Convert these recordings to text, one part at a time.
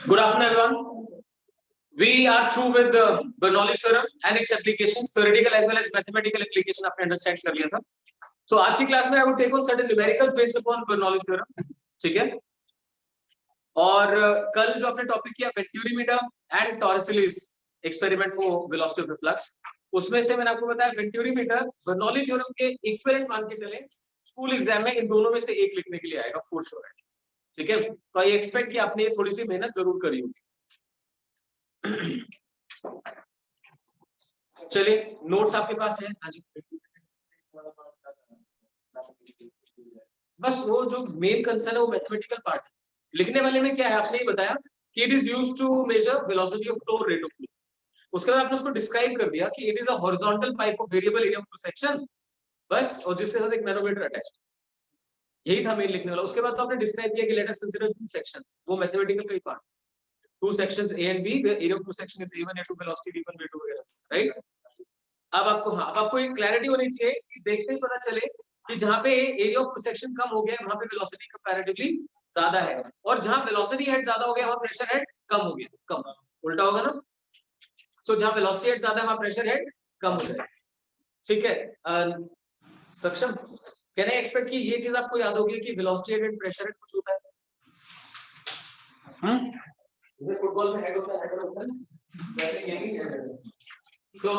Good afternoon, everyone. We are through with the Bernoulli theorem and its applications, theoretical as well as mathematical application. आपने understand कर लिया था. So आज की class में I will take on certain numericals based upon Bernoulli theorem. ठीक है? और कल जो आपने टॉपिक किया venturi meter and Torricelli's experiment for velocity of flux, उसमें से मैंने आपको बताया वेंटुरी-मीटर बर्नौली थ्योरम के इक्विवेलेंट मान के चले स्कूल एग्जाम में इन दोनों में से एक लिखने के लिए आएगा फॉर श्योर है. ठीक है, तो आई एक्सपेक्ट कि आपने थोड़ी सी मेहनत जरूर करी होगी. चलिए नोट्स आपके पास है. हाँ जी, बस वो जो मेन कंसर्न है वो मैथमेटिकल पार्ट. लिखने वाले में क्या है आपने ही बताया कि it is used to measure velocity of flow, rate of flow. उसके बाद आपने उसको डिस्क्राइब कर दिया कि it is a horizontal pipe of variable area of cross section, बस, और जिसके साथ एक मैनोमीटर अटैच. यही था मेन लिखने वाला. उसके बाद तो आपने डिस्क्राइब किया कि let us consider two sections, वो मैथमेटिकल का ही part. Two sections A and B, where area of cross section is A1, A2, velocity V1, V2 वगैरह, राइट. अब आपको एक क्लैरिटी होनी चाहिए कि देखते ही पता चले कि जहां पे एरिया ऑफ क्रॉस सेक्शन कम हो गया वहां पे वेलोसिटी कंपैरेटिवली ज्यादा है, और जहां वेलोसिटी हेड ज्यादा हो गया वहां प्रेशर हेड कम हो गया. कम उल्टा होगा ना. तो जहां वेलोसिटी हेड ज्यादा है वहां प्रेशर हेड कम हो जाएगा. ठीक है. सक्षम, कैन आई एक्सपेक्ट कि ये चीज आपको याद होगी कि velocity head and pressure head कुछ होता है. जैसे फुटबॉल में हेड होता है, हेडर होता है, वैसे ये भी हेड है. तो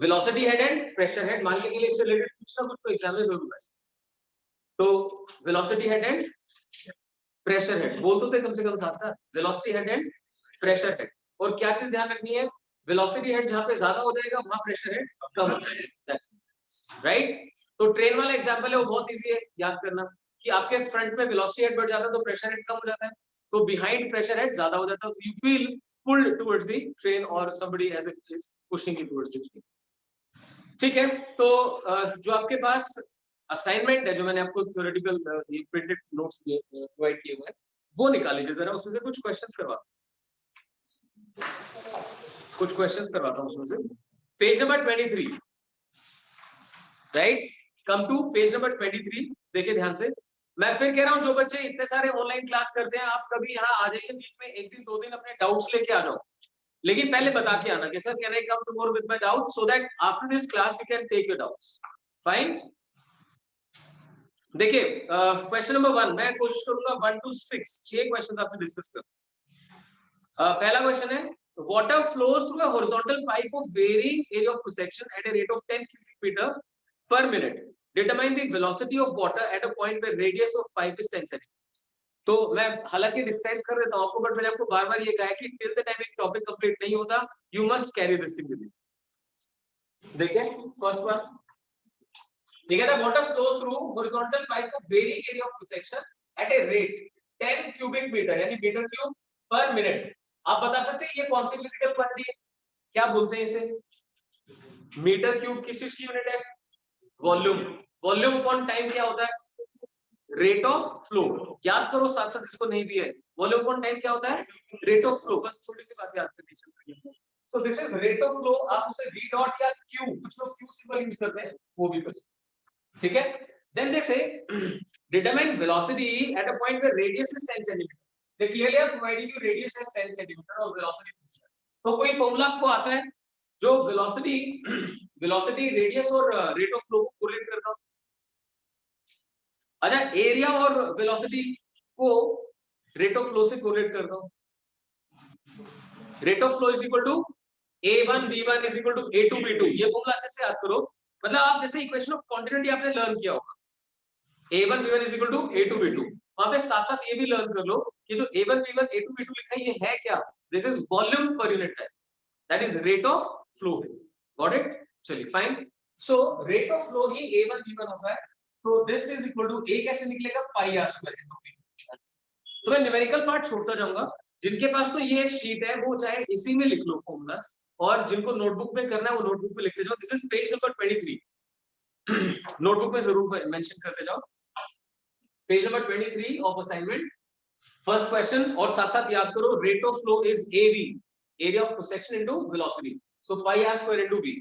velocity head and pressure head मान के चलिए इससे रिलेटेड कुछ ना कुछ तो एग्जाम में जरूर है. तो velocity head and pressure head बोल तो थे कम से कम साथ साथ. Velocity head and pressure head, और क्या चीज ध्यान रखनी है, वेलोसिटी हेड जहां पे ज्यादा हो जाएगा वहां प्रेशर हेड कम हो जाएगा. That's right. तो ट्रेन वाला एग्जांपल है वो बहुत इजी है याद करना कि आपके फ्रंट में वेलोसिटी हेड बढ़ जाता है तो प्रेशर हेड कम हो जाता है, तो बिहाइंड प्रेशर हेड ज्यादा हो जाता है. You feel pulled towards the train और somebody as it is pushing you towards the train. ठीक है. तो जो आपके पास असाइनमेंट है, जो मैंने आपको थ्योरेटिकल प्रिंटेड नोट्स प्रोवाइड किए हुए हैं, वो निकाल लीजिए जरा. उसमें से कुछ क्वेश्चंस करवाता हूं उसमें से. Page number 23, right. Come to page number 23. देखिए ध्यान से. मैं फिर कह रहा हूं जो बच्चे इतने सारे ऑनलाइन क्लास करते हैं, आप कभी यहाँ आ जाइए बीच में, एक दिन दो दिन अपने डाउट्स लेके आ जाओ, लेकिन पहले बता के आना कि sir can I come tomorrow with my doubts, so that after this class you can take your doubts. Fine. देखिए क्वेश्चन नंबर 1 मैं कोशिश करूंगा 1 to 6 6 क्वेश्चंस आपसे डिस्कस कर. पहला क्वेश्चन है, water flows through a horizontal pipe of varying area of cross section at a rate of 10 cubic meter per minute. Determine the velocity of water at a point where radius of pipe is 10 cm. तो मैं हालांकि describe कर देता हूं आपको, but मैंने आपको बार बार ये कहा है कि टिल द टाइम एक टॉपिक कंप्लीट नहीं होता you must carry this thing with you. देखिए फर्स्ट वन, देखिए ना, water flows through horizontal pipe of varying area of cross section at a rate 10 cubic meter यानी मीटर क्यूब पर मिनट. आप बता सकते हैं ये कौन सी फिजिकल क्वांटिटी है, क्या बोलते हैं इसे. मीटर क्यूब किस चीज की यूनिट है, वॉल्यूम. वॉल्यूम अपॉन टाइम क्या होता है, रेट ऑफ फ्लो. याद करो साथ साथ, इसको नहीं भी है. वॉल्यूम अपॉन टाइम क्या होता है, रेट ऑफ फ्लो. बस छोटी सी बात याद करनी चाहिए. So this is rate of flow. आप उसे v डॉट या q, कुछ लोग q सिंबल यूज करते हैं, वो भी बस. ठीक है. Then they say determine velocity at a point where radius is 10 cm. They clearly are providing you radius is 10 cm और वेलोसिटी पूछ रहा है. तो कोई फार्मूला आपको आता है जो वेलोसिटी रेडियस और रेट ऑफ फ्लो को कोरिलेट करता हो. अच्छा, एरिया और वेलोसिटी को रेट ऑफ फ्लो से कोरिलेट करता हूं. Rate of flow is equal to a1 b1 is equal to a2 b2. ये फॉर्मूला अच्छे से याद करो. मतलब आप जैसे इक्वेशन ऑफ कॉन्टिन्यूटी आपने लर्न किया होगा, a1 b1 is equal to a2 b2, वहां पे साथ साथ ये भी लर्न कर लो कि जो a1 b1 a2 b2 लिखा है ये है क्या, this is volume per unit time, that is rate of flow. Got it. चलिए fine. So rate of flow ही a1 b1 होता है. तो this is equal to a कैसे निकलेगा, pi r square into v. तो मैं न्यूमेरिकल पार्ट छोड़ता जाऊंगा. जिनके पास तो ये शीट है वो चाहे इसी में लिख लो फॉर्मूलास, और जिनको नोटबुक में करना है वो नोटबुक में लिखते जाओ. This is page number 23. Notebook में जरूर मेंशन करते जाओ. Page number 23 of assignment, first question. और साथ साथ याद करो rate of flow is AV, area of cross section into velocity. So pi r square into v.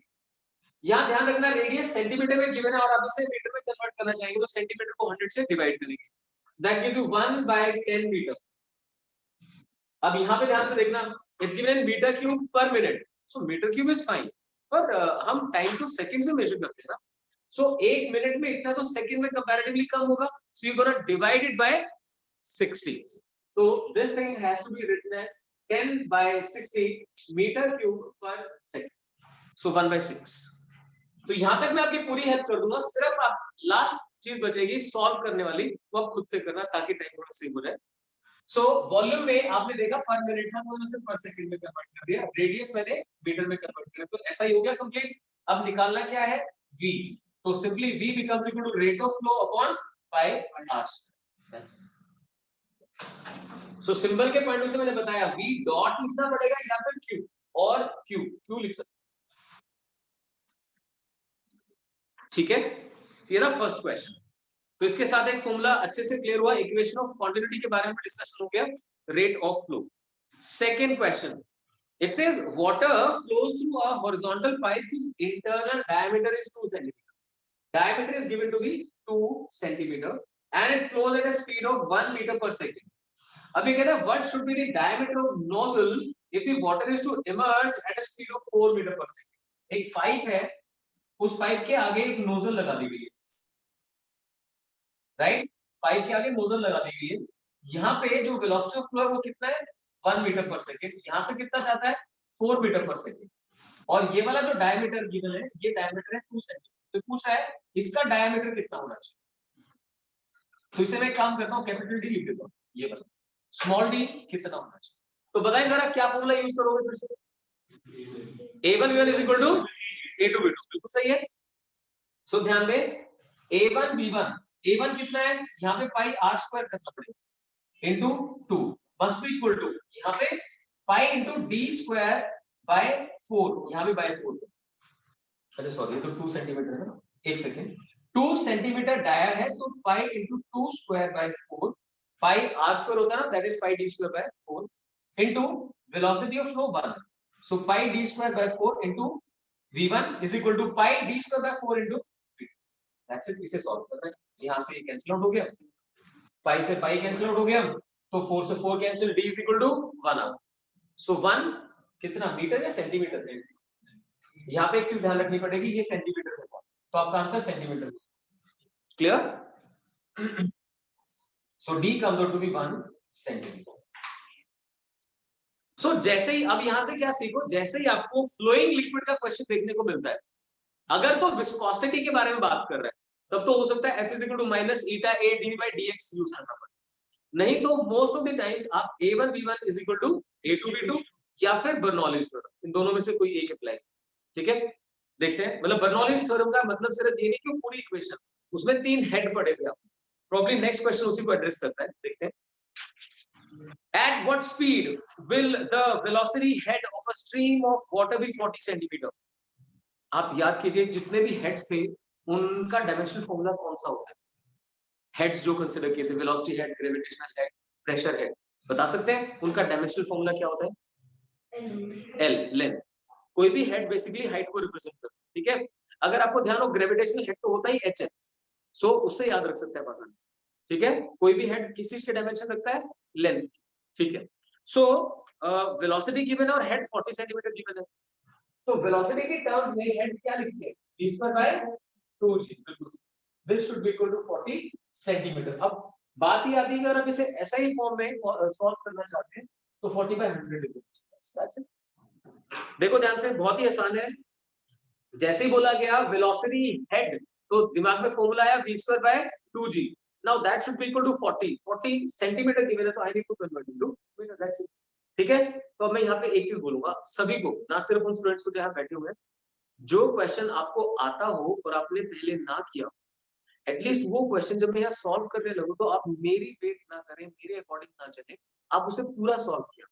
यहाँ ध्यान रखना रेडियस सेंटीमीटर में गिवन है और आप इसे मीटर में कन्वर्ट करना चाहेंगे तो सेंटीमीटर को 100 से डिवाइड करेंगे. That gives you 1/10 metre. अब यहाँ पे ध्यान से देखना, it's given in metre cube per minute, so metre cube is fine, पर हम टाइम को सेकंड से मेजर करते हैं ना, सो एक मिनट में इतना तो सेकंड में कंपैरेटिवली कम होगा, so you gonna divide it by 60, तो this thing has to be written as 10 by 60 metre cube per second, so 1/6। तो यहां तक मैं आपकी पूरी हेल्प कर दूंगा, सिर्फ आप लास्ट चीज बचेगी सॉल्व करने वाली, वो आप खुद से करना ताकि टाइम थोड़ा सेव हो जाए। सो वॉल्यूम में आपने देखा पर मिनट था, तो मैंने पर सेकंड में कन्वर्ट कर दिया, रेडियस मैंने मीटर में कन्वर्ट किया, तो ऐसा ही हो गया कंप्लीट। अब निकालना क्या है, v, तो simply v becomes equal to rate of flow upon pi r square। So symbol के पॉइंट से मैंने बताया v डॉट लिखना पड़ेगा या फिर q, और q लिख सकते, ठीक है। ये ना फर्स्ट क्वेश्चन, तो इसके साथ एक फॉर्मूला अच्छे से क्लियर हुआ, इक्वेशन ऑफ क्वांटिटी के बारे में डिस्कशन हो गया, rate of flow. Second question, it says water flows through a horizontal pipe whose internal diameter is 2 cm, diameter is given to be 2 cm and it flows at a speed of 1 meter per second। अब ये कहता है what should be the diameter of nozzle if the water is to emerge at a speed of 4 meter per second। एक pipe है, उस pipe के आगे एक नोजल लगा दी गई है, राइट, पाइप के आगे नोजल लगा दी गई है, यहाँ पे जो वेलोसिटी ऑफ फ्लो है वो कितना है 1 मीटर पर सेकेंड, यहाँ से कितना चाहता है 4 मीटर पर सेकेंड, और ये वाला जो डायमीटर गिवन है ये डायमीटर है 2 सेंटीमीटर, तो पूछ रहा है इसका डायमीटर कितना होना चाहिए, तो इसे मैं काम करता हूँ कैपिटल डी लिख देता हूँ, ये वाला स्मॉल डी कितना होना चाहिए, तो बताइए जरा क्या फॉर्मूला यूज करोगे फिर से, a1 v1 is equal to a2 v2, बिल्कुल सही है। सो ध्यान दे a1 v1, a1 कितना है यहाँ पे पाई r स्क्वायर करना पड़ेगा into 2 must be equal to यहाँ पे pi into d square by 4, यहाँ पे बाय 4, अच्छा सॉरी ये तो 2 सेंटीमीटर है ना, एक सेकंड, 2 सेंटीमीटर डाया है तो pi into 2 square by 4, pi r square होता है ना, that is pi d square by 4 into velocity of flow 1, so pi d square by 4 into v1 is equal to pi d square by 4 into v2, that's it. इसे solve करना है, यहां से ये cancel out हो गया, पाई से pi cancel out हो गया, तो 4 से 4 cancel, d is equal to 1 out, so 1 कितना मीटर या सेंटीमीटर है, यहाँ पे एक चीज ध्यान रखनी पड़ेगी, ये सेंटीमीटर होगा, तो आपका answer centimetre, clear, so d comes out to be 1 centimetre. सो जैसे ही अब यहां से क्या सीखो, जैसे ही आपको फ्लोइंग लिक्विड का क्वेश्चन देखने को मिलता है, अगर तो विस्कोसिटी के बारे में बात कर रहा है तब तो हो सकता है F = minus eta A D by dx use करना पड़े, नहीं तो मोस्ट ऑफ द टाइम्स आप a1 v1 is equal to a2 v2 या फिर बर्नौलीज थ्योरम, इन दोनों में से कोई एक अप्लाई, ठीक है। देखते हैं, मतलब बर्नौलीज थ्योरम का मतलब सिर्फ ये नहीं कि पूरी इक्वेशन, उसमें 3 हेड पड़े थे, आप प्रॉब्ली नेक्स्ट क्वेश्चन उसी को एड्रेस करता है, देखते हैं। At what speed will the velocity head of a stream of water be 40 centimeter? आप याद कीजिए जितने भी हेड्स थे उनका डायमेंशनल फॉर्मूला कौन सा होता है, हेड्स जो कंसीडर किए थे, velocity head, gravitational head, pressure head, बता सकते हैं उनका डायमेंशनल फॉर्मूला क्या होता है, एल, लेंथ, कोई भी हेड बेसिकली हाइट को रिप्रेजेंट करता है, ठीक है। अगर आपको ध्यान हो ग्रेविटेशनल हेड तो होता ही एच है, सो उससे याद रख सकते हैं आसानी से, ठीक है, कोई भी हेड किस चीज के डायमेंशन रखता है, लेंथ, ठीक है। सो वेलोसिटी गिवन है और हेड 40 सेंटीमीटर गिवन है, तो वेलोसिटी के टर्म्स में हेड क्या लिखते हैं, d स्क्वायर बाय 2g, बिल्कुल this should be equal to 40 centimetre. अब बात ही आती है अगर आप इसे ऐसा ही फॉर्म में सॉल्व करना चाहते हैं तो 40/100 लिखो, देखो ध्यान से, बहुत ही आसान है, जैसे ही बोला गया वेलोसिटी हेड तो दिमाग में फॉर्मूला आया v square by 2g, now that should be equal to 40 centimetre given है तो I need to convert into metre, that's it, ठीक है। तो अब मैं यहाँ पे एक चीज बोलूंगा सभी को, ना सिर्फ उन स्टूडेंट्स को जहाँ बैठे हुए हैं, जो क्वेश्चन आपको आता हो और आपने पहले ना किया, एटलीस्ट वो क्वेश्चन जब मैं यहाँ सॉल्व करने लगूं तो आप मेरी वेट ना करें, मेरे अकॉर्डिंग ना चले, आप उसे पूरा सॉल्व किया।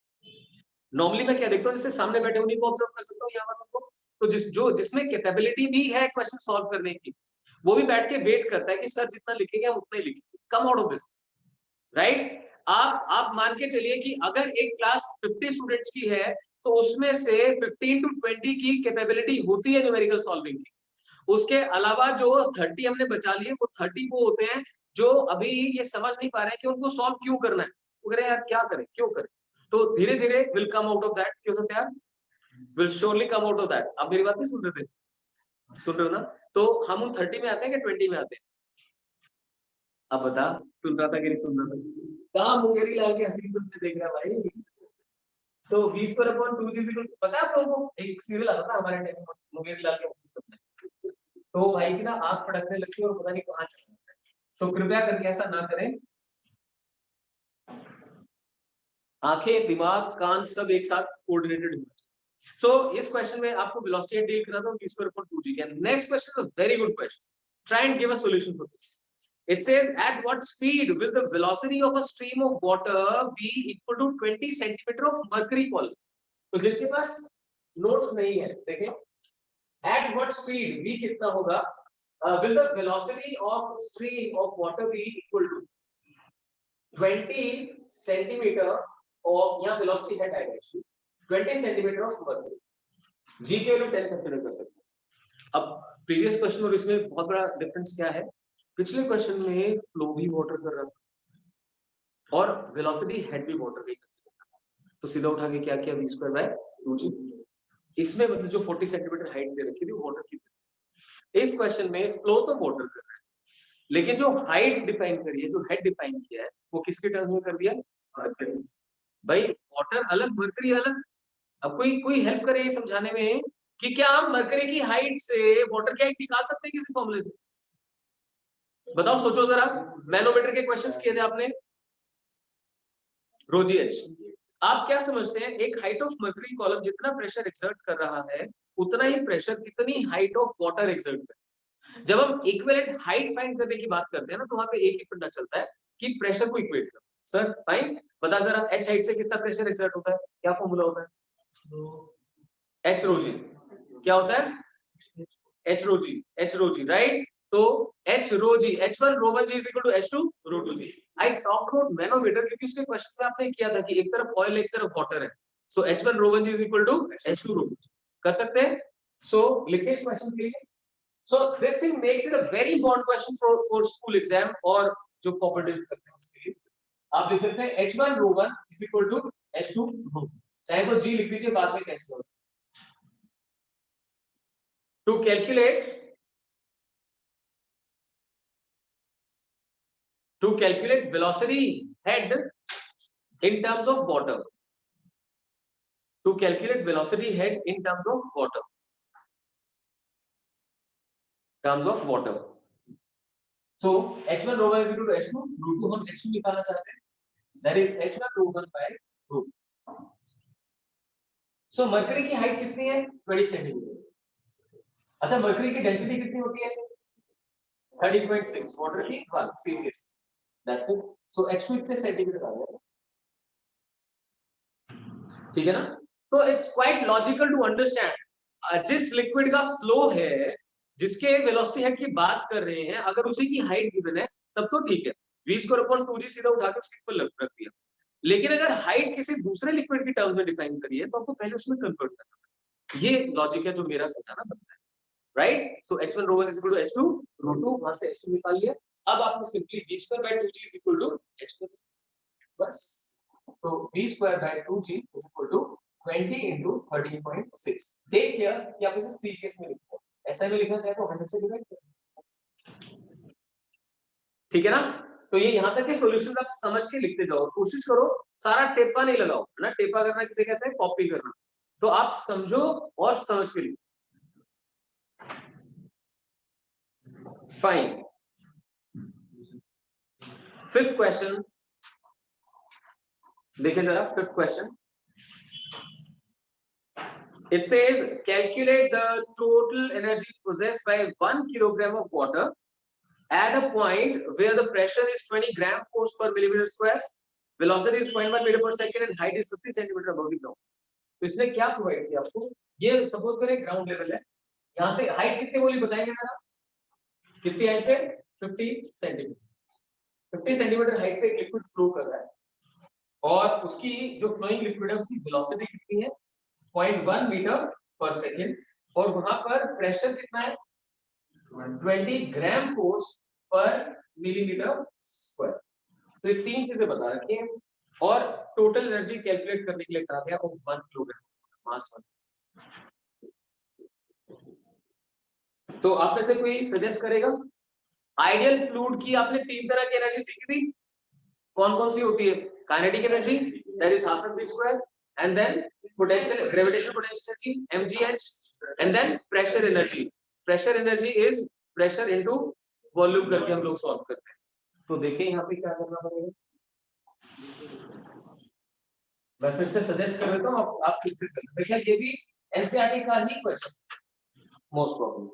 नॉर्मली मैं क्या देखता हूँ, जैसे सामने बैठे उन्हीं को ऑब्जर्व कर सकता हूँ यहाँ पर, तो जिसमें कैपेबिलिटी भी है क्वेश्चन सॉल्व करने की, वो भी बैठ के वेट करता है कि सर जितना लिखेंगे हम उतना ही लिखेंगे, कम आउट ऑफ दिस, राइट। आप मान के चलिए कि अगर एक क्लास 50 स्टूडेंट्स की है तो उसमें से 15 to 20 की कैपेबिलिटी होती है न्यूमेरिकल सॉल्विंग की, उसके अलावा जो 30 हमने बचा लिए वो 30 वो होते हैं जो अभी ये समझ नहीं पा रहे हैं कि उनको सॉल्व क्यों करना है, वो कह रहे हैं यार क्या करें क्यों करें, तो धीरे धीरे will come out of that. क्यों Satya? Will surely come out of that. आप मेरी बात नहीं सुन रहे थे? सुन रहे हो ना? तो हम उन 30 में आते हैं कि 20 में आते हैं? अब बता, सुन रहा था कि नहीं सुन रहा था? कहाँ मुंगेरी लाल के हंसी में देख रहा भाई? तो v square upon 2g equal, पता है आप लोगों को एक सीरियल आता था हमारे टाइम में, मुंगेरी लाल के हंसी में, तो भाई की ना आंख फटकने लगती है और पता नहीं कहाँ चला जाता है। तो कृपया करके ऐसा ना करें। आंखें, दिमाग, कान सब एक साथ कोऑर्डिनेटेड होना। सो इस क्वेश्चन में आपको वेलोसिटी डील करना था v स्क्वायर अपॉन 2g का। Next question is very good question, try and give a solution for this. It says at what speed will the velocity of a stream of water be equal to 20 centimeter of mercury column? तो जिनके पास notes नहीं है देखें, at what speed v कितना होगा, will the velocity of stream of water be equal to 20 centimeter of, यहाँ velocity है direction 20 centimeter of mercury, g के वैल्यू 10 कंसीडर कर सकते हैं। अब प्रीवियस क्वेश्चन और इसमें बहुत बड़ा डिफरेंस क्या है, पिछले क्वेश्चन में फ्लो भी वाटर कर रहा था और वेलोसिटी हेड भी वाटर का कंसीडर कर रहा था, तो सीधा उठा के क्या किया v स्क्वायर बाय 2g। इसमें मतलब जो 40 सेंटीमीटर हाइट दे रखी थी वो वाटर की। इस क्वेश्चन में फ्लो तो वाटर कर रहा है, लेकिन जो हाइट डिफाइन करी है, जो हेड डिफाइन किया है, वो किसके टर्म्स में कर दिया? मर्करी। भाई वाटर अलग, मर्करी अलग। अब कोई कोई हेल्प करे ये समझाने में कि क्या हम मर्करी की हाइट से वाटर की हाइट निकाल सकते हैं किसी फॉर्मूले से? बताओ, सोचो जरा। मैनोमीटर के क्वेश्चंस किए थे आपने, रो जी एच। आप क्या समझते हैं, एक हाइट ऑफ मर्करी कॉलम जितना प्रेशर एक्सर्ट कर रहा है, उतना ही प्रेशर कितनी हाइट ऑफ वाटर एक्सर्ट कर। जब हम इक्विवेलेंट हाइट फाइंड करने की बात करते हैं ना, तो वहां पे एक ही फंडा चलता है कि प्रेशर को इक्वेट करो। सर फाइन, बता जरा एच हाइट से कितना प्रेशर एक्सर्ट होता है, क्या फॉर्मूला होता है? H rho g. क्या होता है? H rho g, right. तो h rho g, h1 rho 1 g is equal to h2 rho 2 g। I talked about manometer क्योंकि इसके क्वेश्चंस में आपने किया था कि एक तरफ ऑयल एक तरफ वाटर है, सो h1 rho 1 g is equal to h2 rho 2 g। कर सकते हैं? सो लिखिए इस क्वेश्चन के लिए। So this thing makes it a very important question for school exam और जो कॉम्पिटिटिव करते हैं उसके लिए। आप लिख सकते हैं h1 rho 1 is equal to h2 rho 2, चाहे तो g लिख दीजिए, बाद में कैंसिल हो। To calculate velocity head in terms of water, to calculate velocity head in terms of water, so h1 rho 1 is equal to h2 rho 2, हम h2 निकालना चाहते हैं, that is h1 rho 1 by rho 2। So mercury की height कितनी है? 20 centimetre. अच्छा, mercury की density कितनी होती है? 30.6, वाटर की 1 ccs, that's it। so h2 इतने सेंटीमीटर आ गया, ठीक है ना? तो it's quite logical to understand, जिस लिक्विड का फ्लो है, जिसके वेलोसिटी हेड की बात कर रहे हैं, अगर उसी की हाइट गिवन है तब तो ठीक है, v स्क्वायर अपॉन 2g सीधा उठा के उसके ऊपर रख दिया। लेकिन अगर हाइट किसी दूसरे लिक्विड की टर्म्स में डिफाइन करी है तो आपको पहले उसमें कन्वर्ट करना। ये लॉजिक है जो मेरा समझाना बनता है, right. So h1 rho 1 is equal to h2 rho 2, वहां से h2 निकाल लिया। अब आपने simply v square by 2g is equal to h2, बस। तो v square by 2g is equal to 20 into 13.6। Take care कि आप इसे सीजीएस में लिखते हो, ऐसा भी लिखना चाहे तो 100 से डिवाइड करो, ठीक है ना? तो ये यहां तक के सॉल्यूशंस आप समझ के लिखते जाओ, कोशिश करो सारा टेपा नहीं लगाओ, है ना? टेपा करना किसे कहते हैं? कॉपी करना। तो आप समझो और समझ के लिखो। फाइन, फिफ्थ क्वेश्चन देखिए जरा, fifth question. It says calculate the total energy possessed by 1 kilogram of water at a point where the pressure is 20 gram force per millimeter square, velocity is 0.1 meter per second and height is 50 centimeter above the ground। तो इसने क्या provide किया आपको? ये suppose करें ground level है, यहाँ से हाइट कितनी बोली बताएंगे जरा, कितनी हाइट पे? 50 सेंटीमीटर। 50 सेंटीमीटर हाइट पे एक लिक्विड फ्लो कर रहा है और उसकी जो फ्लोइंग लिक्विड है उसकी वेलोसिटी कितनी है? 0.1 मीटर पर सेकेंड, और वहां पर प्रेशर कितना है? 20 ग्राम फोर्स पर मिलीमीटर स्क्वायर। तो ये तीन चीजें बता रखी हैं, और टोटल एनर्जी कैलकुलेट करने के लिए कहा गया वो 1 किलोग्राम मास 1। तो आप में से कोई सजेस्ट करेगा? आइडियल फ्लूइड की आपने 3 तरह की एनर्जी सीखी थी, कौन कौन सी होती है? Kinetic energy that is half M we square, and then potential gravitational potential energy mgh, and then pressure energy. Pressure energy is pressure into volume करके हम लोग सॉल्व करते हैं। तो देखिए यहाँ पे क्या करना पड़ेगा, मैं फिर से सजेस्ट कर देता हूँ, आप खुद से कर लें। देखिए ये भी एनसीईआरटी का ही क्वेश्चन मोस्ट प्रॉब्लम।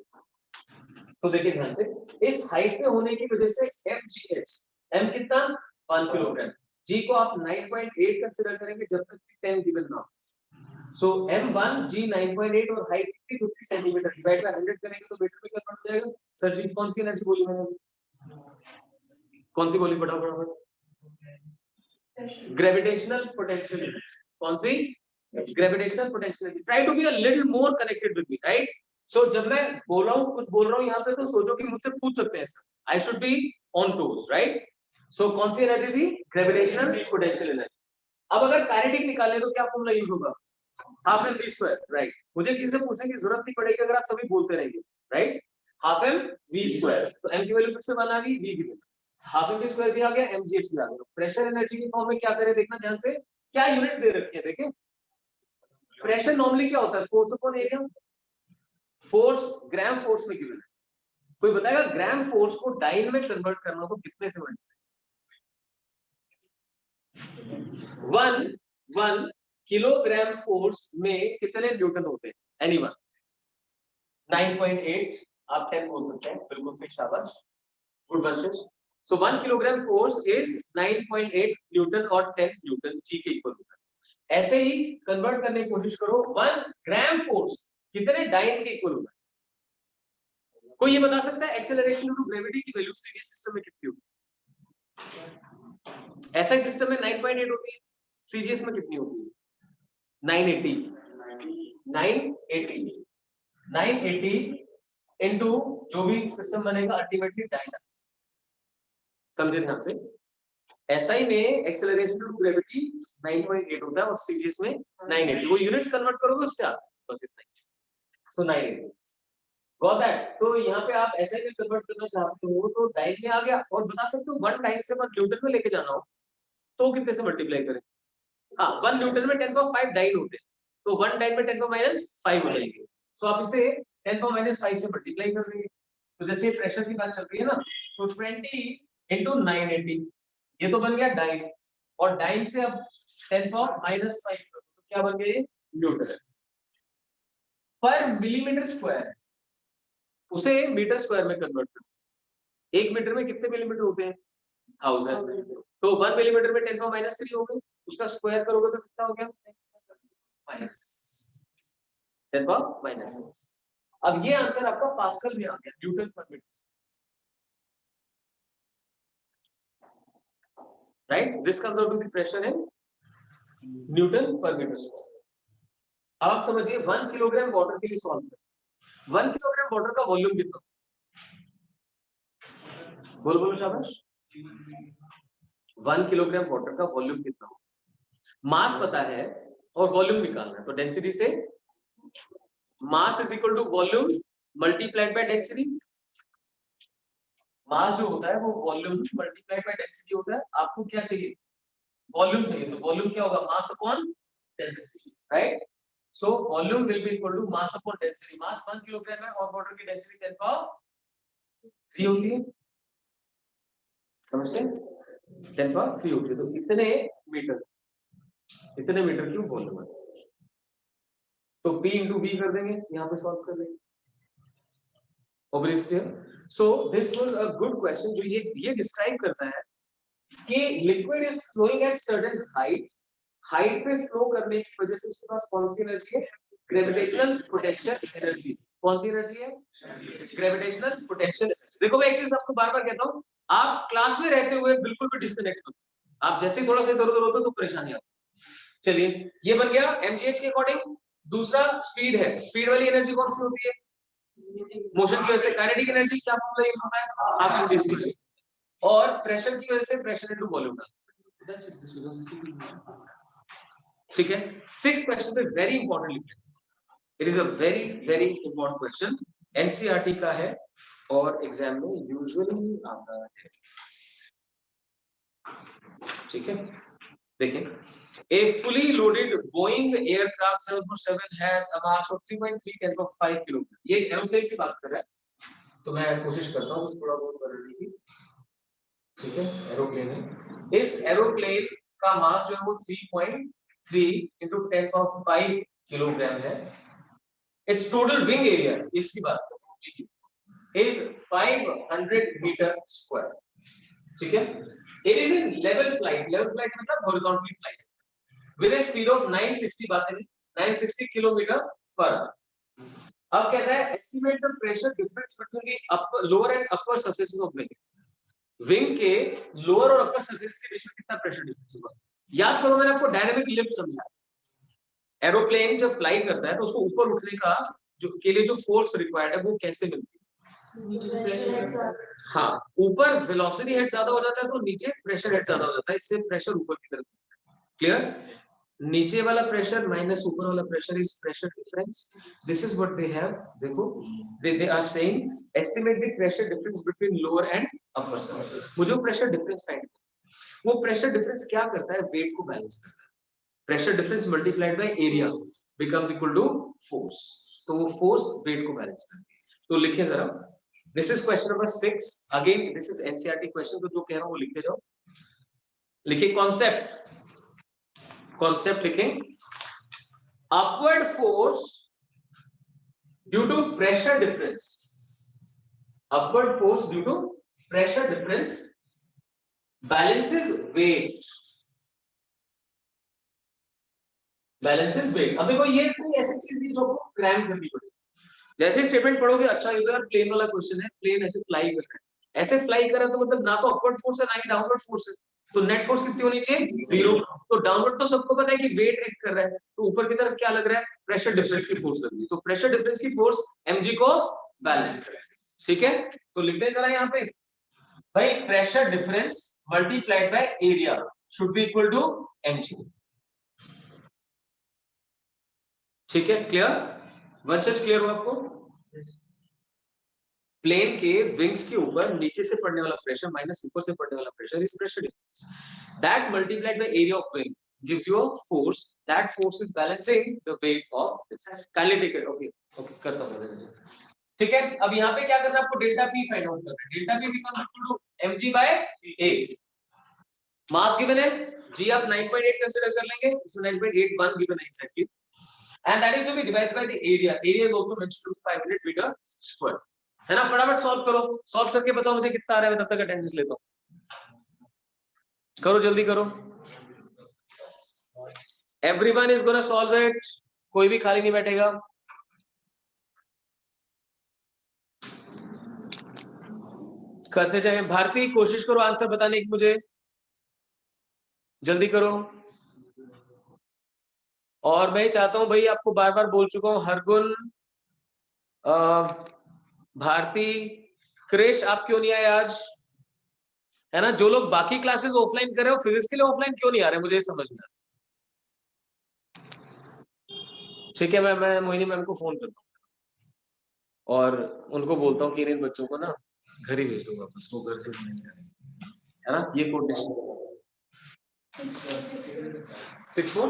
तो देखिए ध्यान से, इस हाइट पे होने की वजह से mgh, m कितना 1 किलोग्राम, g को आप 9.8 कंसीडर करेंगे जब तक कि 10 गिवन ना हो। सो m1 g 9.8 और हाइट कितनी 50 सेंटीमीटर, डिवाइड बाय 100 करेंगे तो मीटर में कन्वर्ट हो जाएगा। सर जी कौन सी एनर्जी बोली मैंने, कौन सी बोली फटाफट? Gravitational potential. कौन सी? Gravitational potential. Try to be a little more connected with me, right? So जब मैं बोल रहा हूँ, कुछ बोल रहा हूँ यहाँ पे, तो सोचो कि मुझसे पूछ सकते हैं, I should be on toes, right? So कौन सी एनर्जी थी? Gravitational potential energy. अब अगर काइनेटिक निकालने तो क्या फॉर्मूला यूज होगा? Half M we square, right? मुझे किसी से पूछने की जरूरत नहीं पड़ेगी अगर आप सभी बोलते रहेंगे, right? Half M we square, तो एम की वैल्यू फिर से 1 आ गई, वी की हाफ एम वी स्क्वायर भी आ गया, mgh भी आ गया। प्रेशर एनर्जी की फॉर्म में क्या करें देखना ध्यान से, क्या यूनिट्स दे रखी है देखें। प्रेशर नॉर्मली क्या होता है? Force upon area. Force gram force में गिवन है, कोई बताएगा ग्राम फोर्स को डाइन में कन्वर्ट करना तो कितने से मल्टीप्लाई? 1 किलोग्राम फोर्स में कितने न्यूटन होते हैं? एनीवन? 9.8, आप 10 बोल सकते हैं, बिल्कुल सही, शाबाश, good bunches. So 1 kilogram force is 9.8 Newton और 10 न्यूटन जी के इक्वल होता है। ऐसे ही कन्वर्ट करने की कोशिश करो, 1 ग्राम फोर्स कितने डाइन के इक्वल होता है? कोई ये बता सकता है एक्सेलरेशन ड्यू टू ग्रेविटी की वैल्यू सीजीएस सिस्टम में कितनी होगी? ऐसा सिस्टम में 9.8 होती है, सीजीएस में कितनी होती है? 980 इनटू जो भी सिस्टम बनेगा अल्टीमेटली डाइन। समझे ध्यान से, एसआई में एक्सेलरेशन टू ग्रेविटी 9.8 होता है और सीजीएस में 980, वो यूनिट्स कन्वर्ट करोगे उससे आता है, बस इतना ही। सो 980 गॉट दैट। तो यहाँ पे आप एसआई में कन्वर्ट करना चाहते हो तो डाइन में आ गया, और बता सकते हो 1 डाइन से 1 न्यूटन में लेके जाना हो तो कितने से मल्टीप्लाई करें? हाँ, 1 न्यूटन में 10⁵ डाइन होते हैं, तो 1 डाइन में 10⁻5 हो जाएंगे। सो आप इसे 10⁻5 से मल्टीप्लाई कर देंगे। तो जैसे प्रेशर की बात चल रही है ना, तो 20 × 980, ये तो बन गया डाइन, और डाइन से अब 10⁻⁵ तो क्या बन गया ये? न्यूटन पर मिलीमीटर स्क्वायर, उसे मीटर स्क्वायर में कन्वर्ट करो। 1 मीटर में कितने मिलीमीटर होते हैं? 1000। तो 1 मिलीमीटर में 10⁻³ हो गए, उसका स्क्वायर करोगे तो कितना हो गया? -10⁻⁻। अब ये आंसर आपका पास्कल में आ गया, newton per metre, right? This comes out to the pressure in newton per metre square. अब आप समझिए 1 किलोग्राम वाटर के लिए सॉल्व करें। 1 किलोग्राम वाटर का वॉल्यूम कितना? बोलो बोलो शाबाश। 1 किलोग्राम वाटर का वॉल्यूम कितना हो? मास पता है और वॉल्यूम निकालना है, तो डेंसिटी से mass is equal to volume multiplied by density. Mass जो होता है वो वॉल्यूम मल्टीप्लाइड बाय डेंसिटी होता है। आपको क्या चाहिए? वॉल्यूम चाहिए, तो वॉल्यूम क्या होगा? Mass upon density, right? So volume will be equal to mass upon density. Mass 1 kilogram है और वाटर की डेंसिटी 10⁻³ होती है, समझते हैं? 10⁻³ होती है, तो इतने मीटर क्यूब वॉल्यूम है। तो P into V कर देंगे, यहाँ पे सॉल्व कर देंगे। Obviously, so this was a good question जो ये डिस्क्राइब करता है कि liquid is flowing at certain height पे फ्लो करने की वजह से उसके पास कौन सी एनर्जी है? Gravitational potential energy. कौन सी एनर्जी है? Gravitational potential energy. देखो मैं एक चीज आपको बार बार कहता हूँ, आप क्लास में रहते हुए बिल्कुल भी डिस्कनेक्ट मत, आप जैसे ही थोड़ा सा इधर उधर होते हो तो परेशानी आती है। चलिए ये बन गया mgh के अकॉर्डिंग। दूसरा स्पीड है, स्पीड वाली एनर्जी कौन सी होती है? मोशन की वजह से काइनेटिक एनर्जी क्या फॉर्मूला यूज होता है? Half M we square. और प्रेशर की वजह से प्रेशर इनटू वॉल्यूम का। ठीक है। 6th क्वेश्चन पे वेरी इंपॉर्टेंट लिखना, it is a very very important question, NCERT का है और एग्जाम में यूजुअली आता है। ठीक है, देखिए, a fully loaded Boeing aircraft 747 has a mass of 3.3 10⁵ kilogram. ये एरोप्लेन की बात कर रहा है, तो मैं कोशिश करता हूँ थोड़ा बहुत करने की। ठीक है, एरोप्लेन है, इस एरोप्लेन का मास जो है वो 3.3 × 10⁵ किलोग्राम है। इट्स टोटल विंग एरिया, इसकी बात कर रहा हूँ, इज 500 मीटर स्क्वायर। ठीक है, it is in level flight, level flight मतलब horizontally flight with a speed of 960 बात है 960 किलोमीटर पर आवर। अब कहता है estimate the pressure difference between the upper lower and upper surfaces of wing। Wing के lower और upper surface के बीच में कितना प्रेशर डिफरेंस होगा। याद करो मैंने आपको डायनामिक लिफ्ट समझाया, एरोप्लेन जब फ्लाई करता है तो उसको ऊपर उठने का जो के लिए जो फोर्स रिक्वायर्ड है वो कैसे मिलती है। हाँ, ऊपर वेलोसिटी हेड ज्यादा हो जाता है तो नीचे प्रेशर हेड ज्यादा हो जाता है, इससे प्रेशर ऊपर की तरफ। क्लियर, नीचे वाला प्रेशर माइनस ऊपर वाला pressure is pressure difference. This is what they have, देखो they are saying estimate the pressure difference between lower and upper surface. मुझे प्रेशर डिफरेंस फाइंड, वो प्रेशर डिफरेंस क्या करता है, वेट को बैलेंस करता है। Pressure difference multiplied by area becomes equal to force, तो वो फोर्स वेट को बैलेंस करती है। तो लिखिए जरा, this is question number 6, again this is NCERT question, तो जो कह रहा हूं वो लिखते जाओ। लिखिए कॉन्सेप्ट, कॉन्सेप्ट लिखें, upward force due to pressure difference, upward force due to pressure difference balances weight, balances weight। अब देखो ये कोई ऐसी चीज नहीं जो आपको क्रैम करनी पड़े, जैसे स्टेटमेंट पढ़ोगे अच्छा ये तो यार प्लेन वाला क्वेश्चन है, प्लेन ऐसे फ्लाई कर रहा है, ऐसे फ्लाई कर रहा है तो मतलब ना तो अपवर्ड फोर्स है ना ही डाउनवर्ड फोर्स है, तो नेट फोर्स कितनी होनी चाहिए, 0। तो डाउनवर्ड तो सबको पता है कि वेट एक्ट कर रहा है, तो ऊपर की तरफ क्या लग रहा है, प्रेशर डिफरेंस की फोर्स लग रही है, तो प्रेशर डिफरेंस की फोर्स mg को बैलेंस करेगी। ठीक है, तो लिखते हैं जरा यहाँ पे, भाई pressure difference multiplied by area should be equal to mg। ठीक है, क्लियर, वंशज क्लियर हो आपको। प्लेन के विंग्स के ऊपर नीचे से पड़ने वाला प्रेशर माइनस ऊपर से पड़ने वाला pressure is pressure difference, that multiplied by area of wing gives you a force, that force is balancing the weight of this। kindly take it, okay okay करता हूं। ठीक है, अब यहाँ पे क्या करना है आपको, डेल्टा पी फाइंड आउट करना है, delta P becomes equal to mg by a। Mass given है जी, आप 9.8 कंसीडर कर लेंगे, इसमें 9.81 गिवन है exactly, and that is to be divided by the area, area is also mentioned to be 500 meter square, है ना। फटाफट सॉल्व करो, सॉल्व करके बताओ मुझे कितना आ रहा है, तब तक अटेंडेंस लेता हूं, करो जल्दी करो। Everyone is gonna solve it, कोई भी खाली नहीं बैठेगा। करते जाए, भारती कोशिश करो आंसर बताने की, मुझे जल्दी करो। और मैं चाहता हूं भाई, आपको बार बार बोल चुका हूं, हरगुन, भारती, क्रिश, आप क्यों नहीं आए आज, है ना। जो लोग बाकी क्लासेस ऑफलाइन कर रहे हो, फिजिक्स के लिए ऑफलाइन क्यों नहीं आ रहे, मुझे समझना। ठीक है, मैं मोहिनी मैम को फोन करता हूँ और उनको बोलता हूँ कि इन बच्चों को ना घर ही भेज दूंगा, बस वो घर से नहीं है ना। ये quotation 6.4,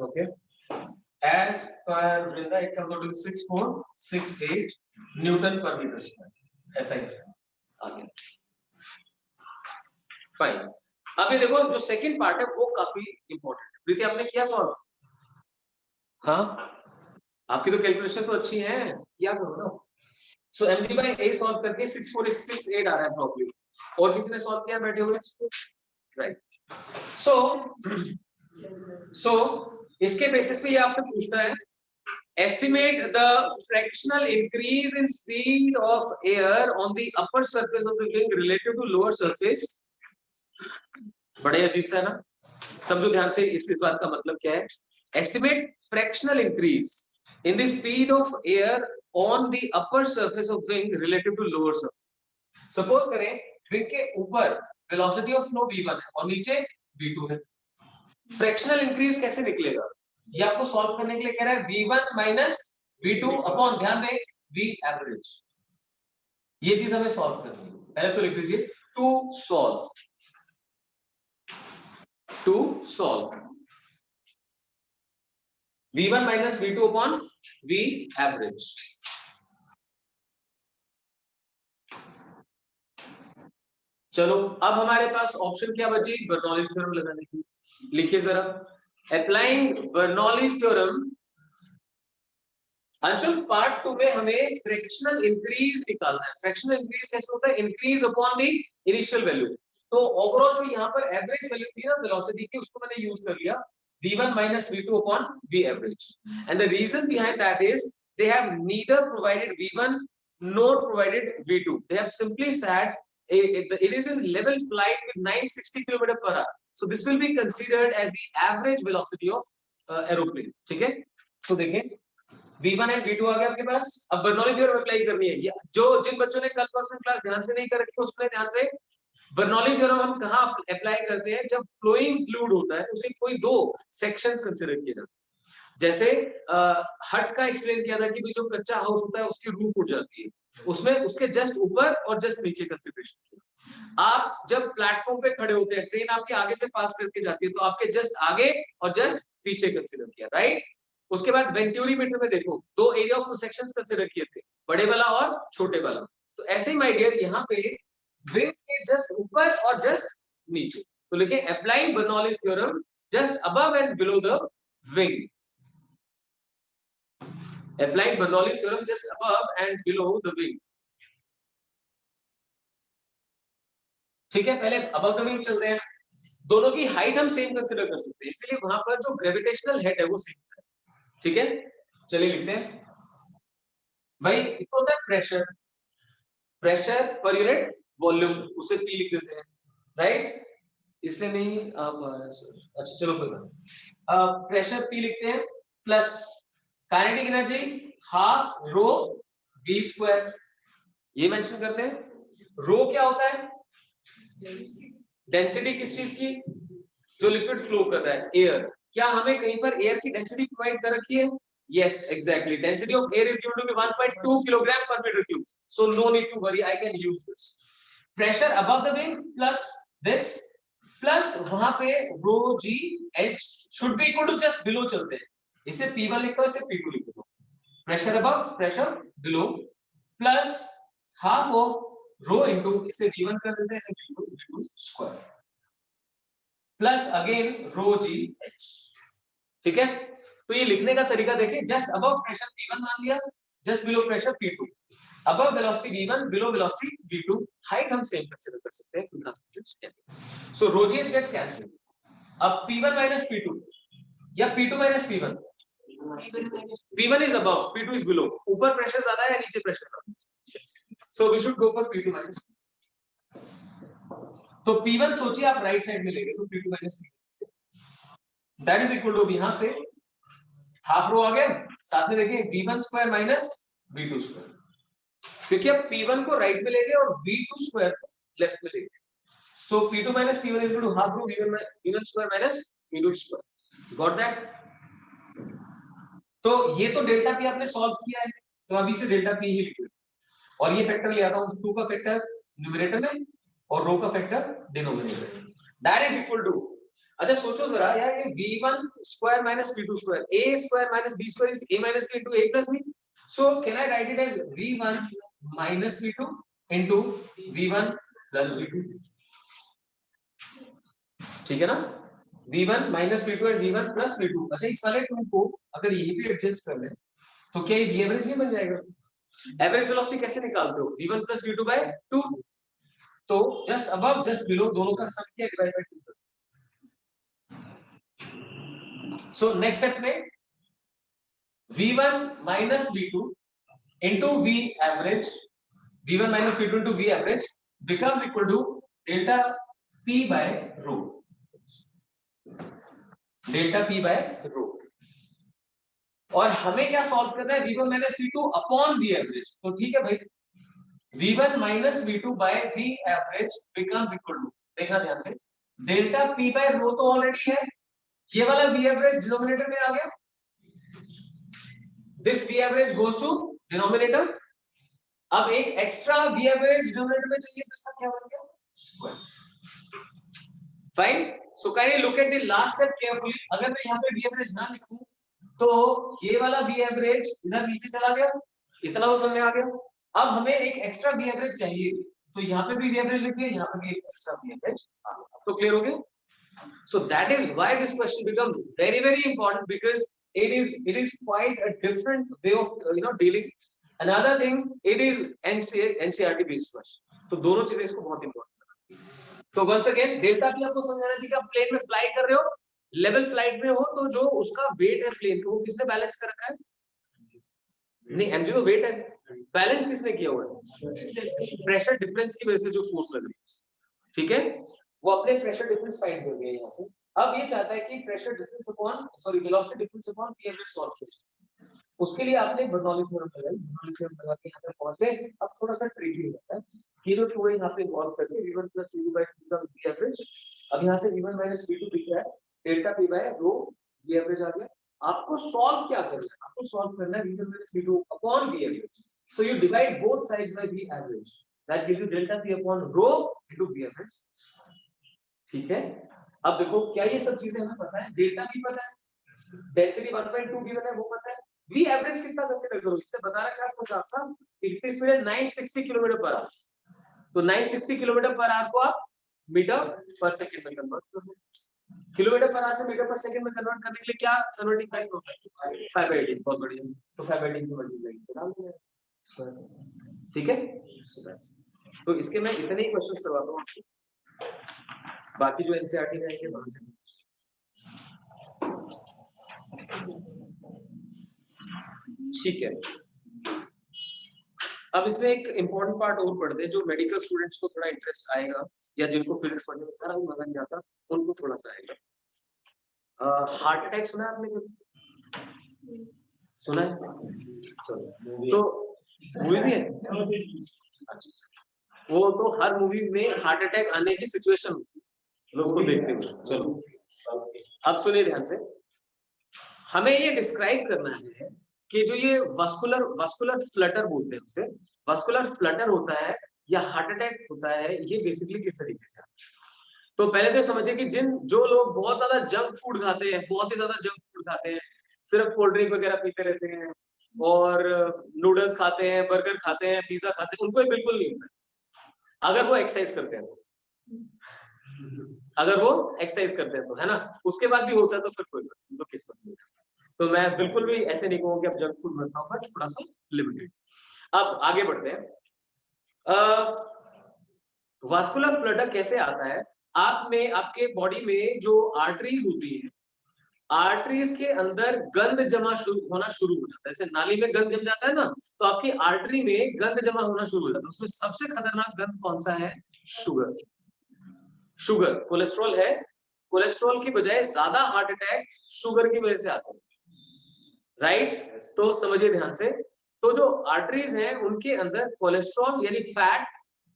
okay, as per Vrinda it comes out to 6.468 Newton per metre square, ऐसा ही आगे। फाइन, अभी देखो जो सेकंड पार्ट है वो काफी इंपॉर्टेंट है। प्रीति आपने किया सॉल्व, हाँ आपकी तो कैलकुलेशन तो अच्छी है, क्या करो ना। सो mg by a सॉल्व करके 64668 आ रहा है प्रॉब्लम, और किसी ने सॉल्व किया बैठे हुए, राइट। सो इसके बेसिस पे ये आपसे पूछता है, estimate the fractional increase in speed of air on the upper surface of the wing relative to lower surface। बड़े अजीब सा है ना, समझो ध्यान से इस बात का मतलब क्या है। estimate fractional increase in the speed of air on the upper surface of wing relative to lower surface। Suppose करें विंग के ऊपर वेलोसिटी ऑफ फ्लो v1 है और नीचे V2 है। फ्रैक्शनल इंक्रीज कैसे निकलेगा, ये आपको सॉल्व करने के लिए कह रहा है V1 माइनस V2 अपॉन, ध्यान दें, V एवरेज। ये चीज हमें सॉल्व करनी है। पहले तो लिख लीजिए to solve V1 minus V2 upon V average. चलो अब हमारे पास ऑप्शन क्या बची, बर्नौलीज थ्योरम लगाने की। लिखिए जरा, applying Bernoulli's theorem. Anshul part 2 में हमें फ्रैक्शनल इंक्रीज निकालना है। फ्रैक्शनल इंक्रीज कैसे होता है, increase upon the initial value. तो ओवरऑल जो यहाँ पर एवरेज वैल्यू थी ना वेलोसिटी की, उसको मैंने यूज कर लिया V1 minus V2 upon V average. And the reason behind that is they have neither provided V1 nor provided V2. They have simply said it is in level flight with 960 km per hour. So this will be considered as the average velocity of aeroplane. ठीक है, तो देखें V1 and V2 आ गया आपके पास। अब Bernoulli theorem apply करनी है। जो जिन बच्चों ने कल परसों क्लास ध्यान से नहीं कर रखी उसमें ध्यान से, बर्नौली थ्योरम हम कहाँ अप्लाई करते हैं, जब फ्लोइंग फ्लूइड होता है तो उसके कोई दो सेक्शंस कंसीडर किए जाते हैं। जैसे हट का एक्सप्लेन किया था कि जो कच्चा हाउस होता है उसकी रूफ उड़ जाती है, उसमें उसके जस्ट ऊपर और जस्ट नीचे कंसीडरेशन किया। आप जब प्लेटफॉर्म पे खड़े होते हैं, ट्रेन आपके आगे से पास करके जाती है, तो आपके जस्ट आगे और जस्ट पीछे कंसीडर किया, राइट। उसके बाद वेंटूरीमीटर में देखो, दो एरिया ऑफ सेक्शंस कंसीडर किए थे, बड़े वाला और छोटे वाला। तो ऐसे ही माय डियर यहाँ पे विंग के जस्ट ऊपर और जस्ट नीचे, तो लिखे applying Bernoulli's theorem just above and below the wing. Applying Bernoulli's theorem just above and below the wing. ठीक है, पहले अबव द विंग चलते हैं। दोनों की हाइट हम सेम कंसीडर कर सकते हैं, इसलिए वहां पर जो ग्रेविटेशनल हेड है वो सेम है। ठीक है, चलिए लिखते हैं भाई, इसको होता है pressure, pressure per unit volume, उसे P लिख देते हैं, राइट। इसलिए नहीं अच्छा चलो कोई बात, प्रेशर P लिखते हैं plus kinetic energy half rho V square, ये मेंशन करते हैं। रो क्या होता है, डेंसिटी किस चीज की, जो लिक्विड फ्लो कर रहा है, एयर। क्या हमें कहीं पर एयर की डेंसिटी प्रोवाइड कर रखी है, yes exactly, density of air is given to me 1.2 kilogram per meter cube, so no need to worry, I can use this. Pressure above the wing plus this plus वहां पे rho g h should be equal to just below चलते हैं, इसे P1 लिखो, इसे P2 लिखो। pressure above, pressure below plus half of rho into, इसे V1 कर देते हैं, इसे V2 square plus again rho g h। ठीक है, तो ये लिखने का तरीका देखिए, जस्ट अबव प्रेशर P1 मान लिया, just below pressure P2, above velocity V1, below velocity V2, height हम सेम कंसीडर कर सकते हैं, two constants. So rho g h gets cancelled। अब P1 minus P2 या P2 minus P1, P1 is above, P2 is below, ऊपर pressure ज्यादा है या नीचे प्रेशर ज्यादा है, so we should go for P2 minus P2। तो P1 सोचिए आप राइट साइड में लेंगे, तो P2 minus P2 that is equal to, यहां से हाफ रो आ गया, साथ में देखिए V1 square minus V2 square, क्योंकि अब P1 को राइट में ले गए और V2 स्क्वायर लेफ्ट में ले गए, so P2 minus P1 is equal to half rho V1 square minus V2 square. Got that. तो ये तो डेल्टा P आपने सॉल्व किया है, तो अभी से डेल्टा P ही लिखो, और ये फैक्टर ले आता हूं, 2 का फैक्टर न्यूमरेटर में और रो का फैक्टर डिनोमिनेटर में, दैट इज इक्वल टू, अच्छा सोचो जरा यार, ये V1 square minus V2 square, A square minus B square is A minus B into A plus B, so can I write it as V1 minus V2 into V1 plus V2, ठीक है ना, V1 minus V2 and V1 plus V2। अच्छा इस वाले 2 को अगर ये भी एडजस्ट कर लें तो क्या ये एवरेज नहीं बन जाएगा। एवरेज वेलोसिटी कैसे निकालते हो, V1 plus V2 by 2, तो जस्ट अबव जस्ट बिलो दोनों का सम किया divide by 2। So next step में V1 minus V2 into V average, V1 minus V2 into V average becomes equal to delta P by rho, delta P by rho। और हमें क्या solve करना है, V1 minus V2 upon V average, तो ठीक है भाई, V1 minus V2 by V average becomes equal to, देखना ध्यान से, डेल्टा पी बाय रो तो ऑलरेडी है, ये वाला वी एवरेज डिनोमिनेटर में आ गया, this v average goes to denominator. अब एक एक्स्ट्रा वी एवरेज डिनोमिनेटर में चाहिए, तो इसका क्या बन गया, square. Fine, so kindly look at the last step carefully. अगर मैं यहाँ पे वी एवरेज ना लिखूं तो ये वाला वी एवरेज इधर नीचे चला गया, इतना तो समझ में आ गया। अब हमें एक एक्स्ट्रा वी एवरेज चाहिए, तो यहाँ पे भी वी एवरेज लिखिए, यहाँ पे भी एक एक्स्ट्रा वी एवरेज। तो क्लियर हो गया? So that is why this question becomes very very important, because it is quite a different way of dealing. Another thing, it is NCERT based question, तो दोनों चीजें इसको बहुत इंपॉर्टेंट। तो once again delta P आपको समझाना चाहिए कि आप प्लेन में फ्लाई कर रहे हो, लेवल फ्लाइट में हो, तो जो उसका वेट है प्लेन का वो किसने बैलेंस कर रखा है? नहीं, mg तो वेट है, बैलेंस किसने किया हुआ है? प्रेशर डिफरेंस की वजह से जो फोर्स लग रही है, ठीक है, वो अपने प्रेशर डिफरेंस फाइंड कर दिया यहाँ से। अब ये चाहता है कि pressure difference upon velocity difference upon P average solve कीजिए। उसके लिए आपने बर्नौली थ्योरम लगाई, बर्नौली थ्योरम लगा के यहाँ पे पहुंचे। अब थोड़ा सा ट्रिकी होता है कि जो थोड़े यहाँ पे इन्वॉल्व करके v1 + v2 by 2 का v एवरेज। अब यहाँ से v1 - v2 दिख रहा है, delta p by rho v average आ गया। आपको सॉल्व क्या करना है? आपको सॉल्व करना है v1 - v2 upon v average. So you divide both sides by v average, that gives you delta p upon rho into v average. ठीक है, अब देखो क्या ये सब चीजें हमें पता है, डेल्टा भी पता है, डेंसिटी 1.2 गिवन है वो पता है, वी एवरेज कितना कंसीडर करो, इससे बता रखा है आपको साफ साफ, कितनी स्पीड है 960 किलोमीटर पर आवर। तो 960 किलोमीटर पर आवर को आप मीटर पर सेकंड में कन्वर्ट कर दो। किलोमीटर पर आवर से मीटर पर सेकंड में कन्वर्ट करने के लिए क्या कन्वर्टिंग फैक्टर होता है? 5/18। बहुत बढ़िया, तो 5/18 से मल्टीप्लाई करा, ठीक है। तो इसके मैं इतने ही क्वेश्चंस करवाता हूं आपको, बाकी जो एनसीईआरटी में है वहां से। ठीक है, अब इसमें एक इंपॉर्टेंट पार्ट और पढ़ते हैं, जो मेडिकल स्टूडेंट्स को थोड़ा इंटरेस्ट आएगा, या जिनको फिजिक्स पढ़ने में सारा मजा नहीं आता, उनको थोड़ा सा आएगा। हार्ट अटैक सुना है आपने? सुना है? तो मूवी भी है, वो तो हर मूवी में हार्ट अटैक आने की सिचुएशन होती है लोग को देखते हुए। चलो अब सुनिए ध्यान से, हमें ये डिस्क्राइब करना है कि जो ये वस्कुलर फ्लटर बोलते हैं उसे, वस्कुलर फ्लटर होता है या हार्ट अटैक होता है, ये बेसिकली किस तरीके से। तो पहले तो समझिए कि जो लोग बहुत ज्यादा जंक फूड खाते हैं, बहुत ही ज्यादा जंक फूड खाते हैं, सिर्फ कोल्ड ड्रिंक वगैरह पीते रहते हैं और नूडल्स खाते हैं, बर्गर खाते हैं, पिज्जा खाते हैं, उनको बिल्कुल नहीं होता अगर वो एक्सरसाइज करते हैं, अगर वो एक्सरसाइज करते हैं तो, है ना। उसके बाद भी होता है तो फिर कोई तो किस्मत नहीं। तो मैं बिल्कुल भी ऐसे नहीं कहूँगा कि आप जंक फूड मत खाओ, बट थोड़ा सा लिमिटेड। अब आगे बढ़ते हैं। वास्कुलर फ्लटर कैसे आता है? आप में, आपके बॉडी में जो आर्टरीज होती है, आर्टरीज के अंदर गंद जमा होना शुरू हो जाता है। जैसे नाली में गंद जम जाता है ना, तो आपकी आर्टरी में गंद जमा होना शुरू हो जाता है। उसमें सबसे खतरनाक गंद कौन सा है? शुगर। शुगर, कोलेस्ट्रॉल है, कोलेस्ट्रॉल की बजाय ज्यादा हार्ट अटैक शुगर की वजह से आते हैं, राइट। तो समझिए ध्यान से, तो जो आर्टरीज हैं उनके अंदर कोलेस्ट्रॉल यानी फैट,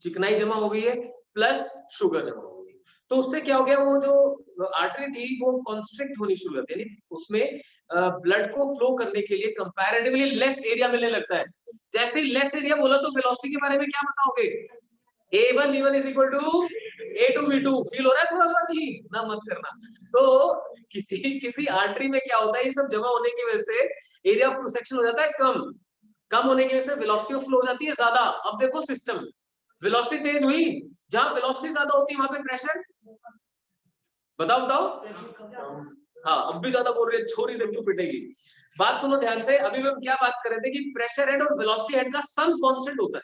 चिकनाई जमा हो गई है, प्लस शुगर जमा हो गई। तो उससे क्या हो गया, वो जो आर्टरी थी वो कॉन्स्ट्रिक्ट होनी शुरू हो गई, यानी उसमें ब्लड को फ्लो करने के लिए कंपैरेटिवली लेस एरिया मिलने लगता है। जैसे ही लेस एरिया बोला तो वेलोसिटी के बारे में क्या बताओगे? A1 V1 is equal to A2 V2। Feel हो रहा है थोड़ा सा कि ना मत करना। तो किसी आर्टरी में क्या होता है, ये सब जमा होने की वजह से एरिया ऑफ क्रॉस सेक्शन हो जाता है कम होने की वजह से वेलोसिटी ऑफ फ्लो हो जाती है ज्यादा। अब देखो सिस्टम, वेलोसिटी तेज हुई, जहां वेलोसिटी ज्यादा होती है वहां पे प्रेशर, बताओ। हाँ, अब भी ज्यादा बोल रही है, छोरी देख के पिटेगी। बात सुनो ध्यान से, अभी हम क्या बात कर रहे थे कि प्रेशर हेड और वेलोसिटी हेड का सम कांस्टेंट होता है।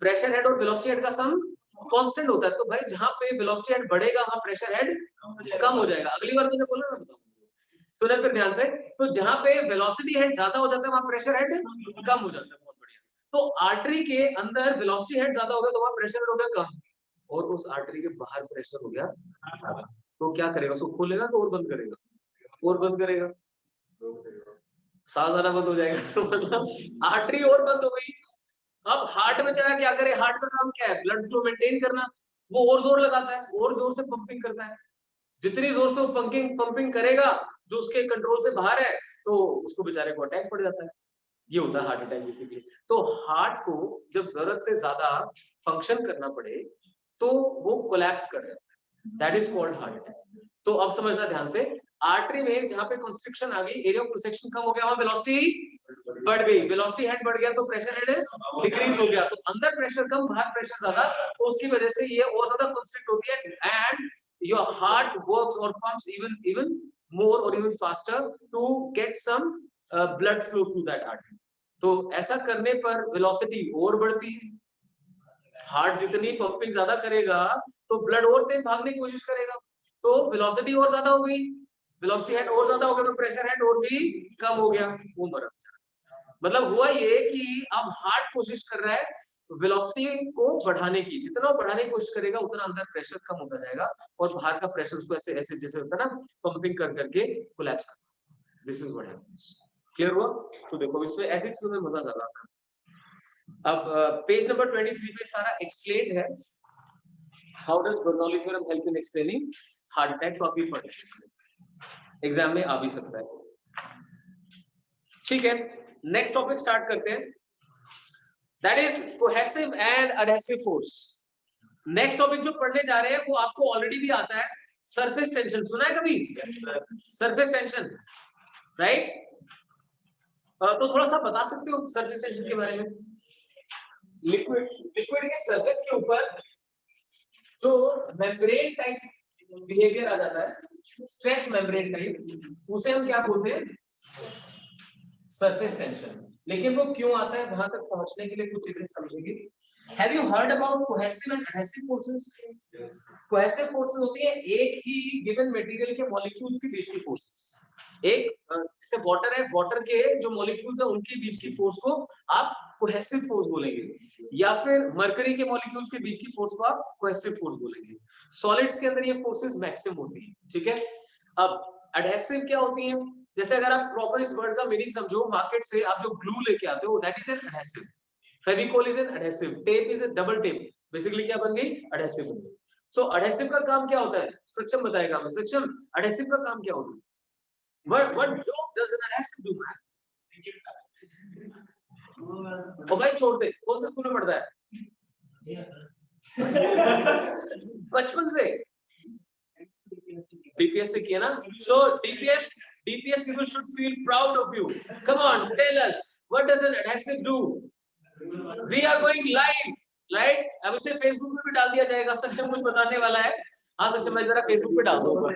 प्रेशर हेड और वेलोसिटी हेड का सम कांस्टेंट होता है। तो भाई जहां पे वेलोसिटी हेड बढ़ेगा वहां प्रेशर हेड कम हो जाएगा। अगली बार तुमने बोला ना, सुने फिर ध्यान से, तो जहां पे वेलोसिटी हेड ज्यादा हो जाता है वहां प्रेशर हेड कम हो जाता है। बहुत बढ़िया। तो आर्टरी के अंदर वेलोसिटी हेड ज्यादा हो गया तो वहां प्रेशर हेड हो गया कम, और उस आर्टरी के बाहर प्रेशर हो गया ज्यादा। तो क्या करेगा, उसको खोलेगा तो और बंद करेगा, और बंद करेगा, सांस आना बंद हो जाएगा। तो मतलब आर्टरी और बंद हो गई। अब हार्ट में चाहे क्या करे, हार्ट का काम क्या है? ब्लड फ्लो मेंटेन करना। वो और जोर लगाता है, और जोर से पंपिंग करता है। जितनी जोर से वो पंपिंग करेगा, जो उसके कंट्रोल से बाहर है, तो उसको बेचारे को अटैक पड़ जाता है। ये होता है हार्ट अटैक बेसिकली। तो हार्ट को जब जरूरत से ज्यादा फंक्शन करना पड़े तो वो कोलैप्स कर जाता है, that is called heart attack. तो अब समझना ध्यान से, आर्टरी में जहां पे कंस्ट्रिक्शन आ गई, एरिया ऑफ प्रोसेक्शन कम हो गया, वहां वेलोसिटी बढ़ गई, वेलोसिटी हेड बढ़ गया तो प्रेशर हेड डिक्रीज हो गया। तो अंदर प्रेशर कम, बाहर प्रेशर ज्यादा, तो उसकी वजह से ये और ज्यादा कंस्ट्रिक्ट होती है, and your heart works or pumps even more or even faster to get some blood flow through that artery. तो ऐसा करने पर वेलोसिटी और बढ़ती है, हार्ट जितनी पंपिंग ज्यादा करेगा तो ब्लड और तेज भागने की कोशिश करेगा, तो वेलोसिटी और ज्यादा हो गई, वेलोसिटी हेड और ज्यादा हो गया तो प्रेशर हेड और भी कम हो गया, वो मर गया। मतलब हुआ ये कि अब हार्ट कोशिश कर रहा है वेलोसिटी को बढ़ाने की, जितना वो बढ़ाने की कोशिश करेगा उतना अंदर प्रेशर कम होता जाएगा और बाहर का प्रेशर उसको ऐसे ऐसे जैसे होता है ना, पंपिंग कर करके कोलैप्स करता है। This is what happens. Clear हुआ? तो देखो इसमें ऐसी चीजों में मजा ज्यादा आता है। अब पेज नंबर 23 पे सारा एक्सप्लेन है, how does Bernoulli theorem help in explaining heart attack, तो आप ये पढ़ लें, एग्जाम में आ भी सकता है। ठीक है, नेक्स्ट टॉपिक स्टार्ट करते हैं, that is cohesive and adhesive force. Next topic जो पढ़ने जा रहे हैं वो आपको ऑलरेडी भी आता है, सरफेस टेंशन। सुना है कभी? Surface tension, right? तो थोड़ा सा बता सकते हो सरफेस टेंशन के बारे में? लिक्विड के सरफेस के ऊपर जो मेम्ब्रेन टाइप बिहेवियर आ जाता है, स्ट्रेच मेम्ब्रेन टाइप, उसे हम क्या बोलते हैं? Surface tension. लेकिन वो क्यों आता है, वहां तक पहुंचने के लिए कुछ चीजें समझेंगे। Have you heard about cohesive and adhesive forces? Yes. Cohesive forces होती है एक ही given material के molecules के बीच की forces। एक जैसे वाटर है, वाटर के जो मॉलिक्यूल्स है उनके बीच की फोर्स को आप कोहेसिव फोर्स बोलेंगे, या फिर मरकरी के मॉलिक्यूल्स के बीच की फोर्स को आप कोहेसिव फोर्स बोलेंगे। सॉलिड्स के अंदर ये फोर्सेस मैक्सिमम होती है, ठीक है? अब एडहेसिव क्या होती है? जैसे अगर आप प्रॉपर इस वर्ड का मीनिंग समझो, मार्केट से आप जो ग्लू लेके आते हो that is an adhesive, Fevicol is an adhesive, tape is a double tape, basically क्या बन गई? एडहेसिव बन गई। सो एडहेसिव का काम क्या होता है? सक्षम बताएगा हमें। सक्षम, एडहेसिव का काम क्या होता है? What job does an adhesive do, man? ओ भाई छोड़ दे, कौन से स्कूल में पढ़ता है? बचपन से DPS से किया ना? So DPS people should feel proud of you. Come on, tell us, what does an adhesive do? We are going live, right? अब इसे Facebook पे भी डाल दिया जाएगा, सक्षम कुछ बताने वाला है। हाँ सक्षम, मैं जरा Facebook पे डाल दूंगा।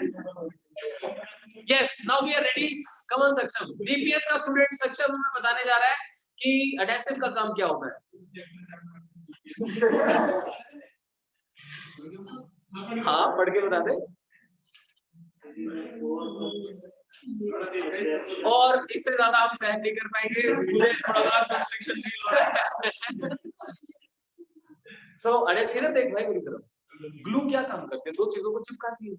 Yes, now we are ready. Come on सक्षम, DPS का स्टूडेंट सक्षम हमें बताने जा रहा है कि एडहेसिव का काम क्या होता है। हाँ पढ़ के बता दे। और इससे ज्यादा हम सहन नहीं कर पाएंगे, मुझे थोड़ा कंस्ट्रक्शन फील हो रहा है। सो एडहेसिव देख भाई मेरी तरफ, ग्लू क्या काम करते हैं? दो चीजों को चिपकाती है।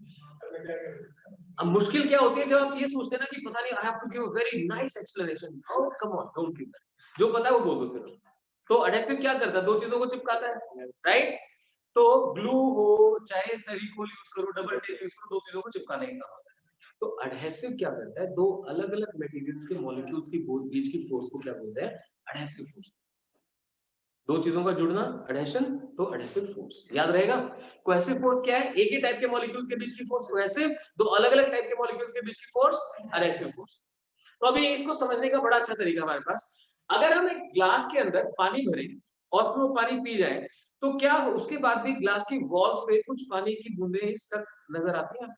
अब मुश्किल क्या होती है जब आप ये सोचते हैं ना कि पता नहीं, I have to give a very nice explanation. Oh come on, don't give that, जो पता है वो बोल दो सिर्फ। तो एडहेसिव क्या करता है? दो चीजों को चिपकाता है, राइट? तो ग्लू हो चाहे फेविकोल यूज करो, डबल टेप यूज करो, दो चीजों को चिपकाने का होता है। तो एडहेसिव क्या करता है? दो अलग अलग मटेरियल्स के मॉलिक्यूल्स की बीच की फोर्स को क्या बोलते हैं? Adhesive force. दो चीजों का जुड़ना एडहेशन, तो एडहेसिव फोर्स याद रहेगा। कोहेसिव फोर्स क्या है? एक ही टाइप के मॉलिक्यूल्स के बीच की फोर्स कोहेसिव, दो अलग अलग टाइप के मॉलिक्यूल्स के बीच की फोर्स एडहेसिव फोर्स। तो अभी इसको समझने का बड़ा अच्छा तरीका हमारे पास, अगर हम एक ग्लास के अंदर पानी भरें और फिर वो पानी पी जाए, तो क्या उसके बाद भी ग्लास की वॉल्स पे कुछ पानी की बूंदें स्टक नजर आती हैं,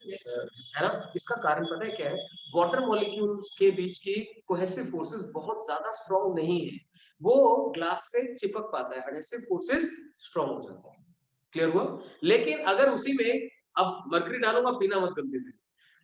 है ना? इसका कारण पता है क्या है? वाटर मॉलिक्यूल्स के बीच की कोहेसिव फोर्सेस बहुत ज्यादा स्ट्रॉन्ग नहीं है, वो ग्लास से चिपक पाता है, एडहेसिव फोर्सेस स्ट्रॉन्ग हो जाते हैं। क्लियर हुआ? लेकिन अगर उसी में अब मरकरी डालूंगा, पीना मत गलती से।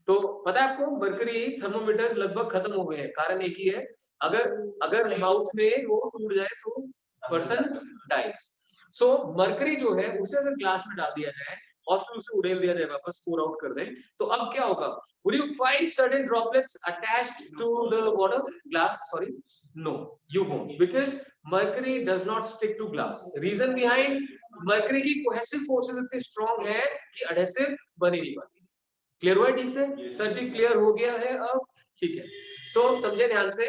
तो पता है आपको, मरकरी थर्मोमीटर्स लगभग खत्म हो गए हैं, कारण एक ही है, अगर माउथ में वो टूट जाए तो पर्सन डाइज। सो मरकरी जो है उसे अगर ग्लास में डाल दिया जाए और फिर उसे उड़ेल दिया जाए, वापस पोर आउट कर दें, तो अब क्या होगा? Would you find certain droplets attached to the water glass? Sorry, no, you won't, because mercury does not stick to glass. Reason behind, mercury की कोहेसिव फोर्सेस इतनी स्ट्रांग है कि एडहेसिव बन ही नहीं पाती। क्लियर हुआ ठीक से? सर जी क्लियर हो गया है अब? ठीक है। सो समझे ध्यान से,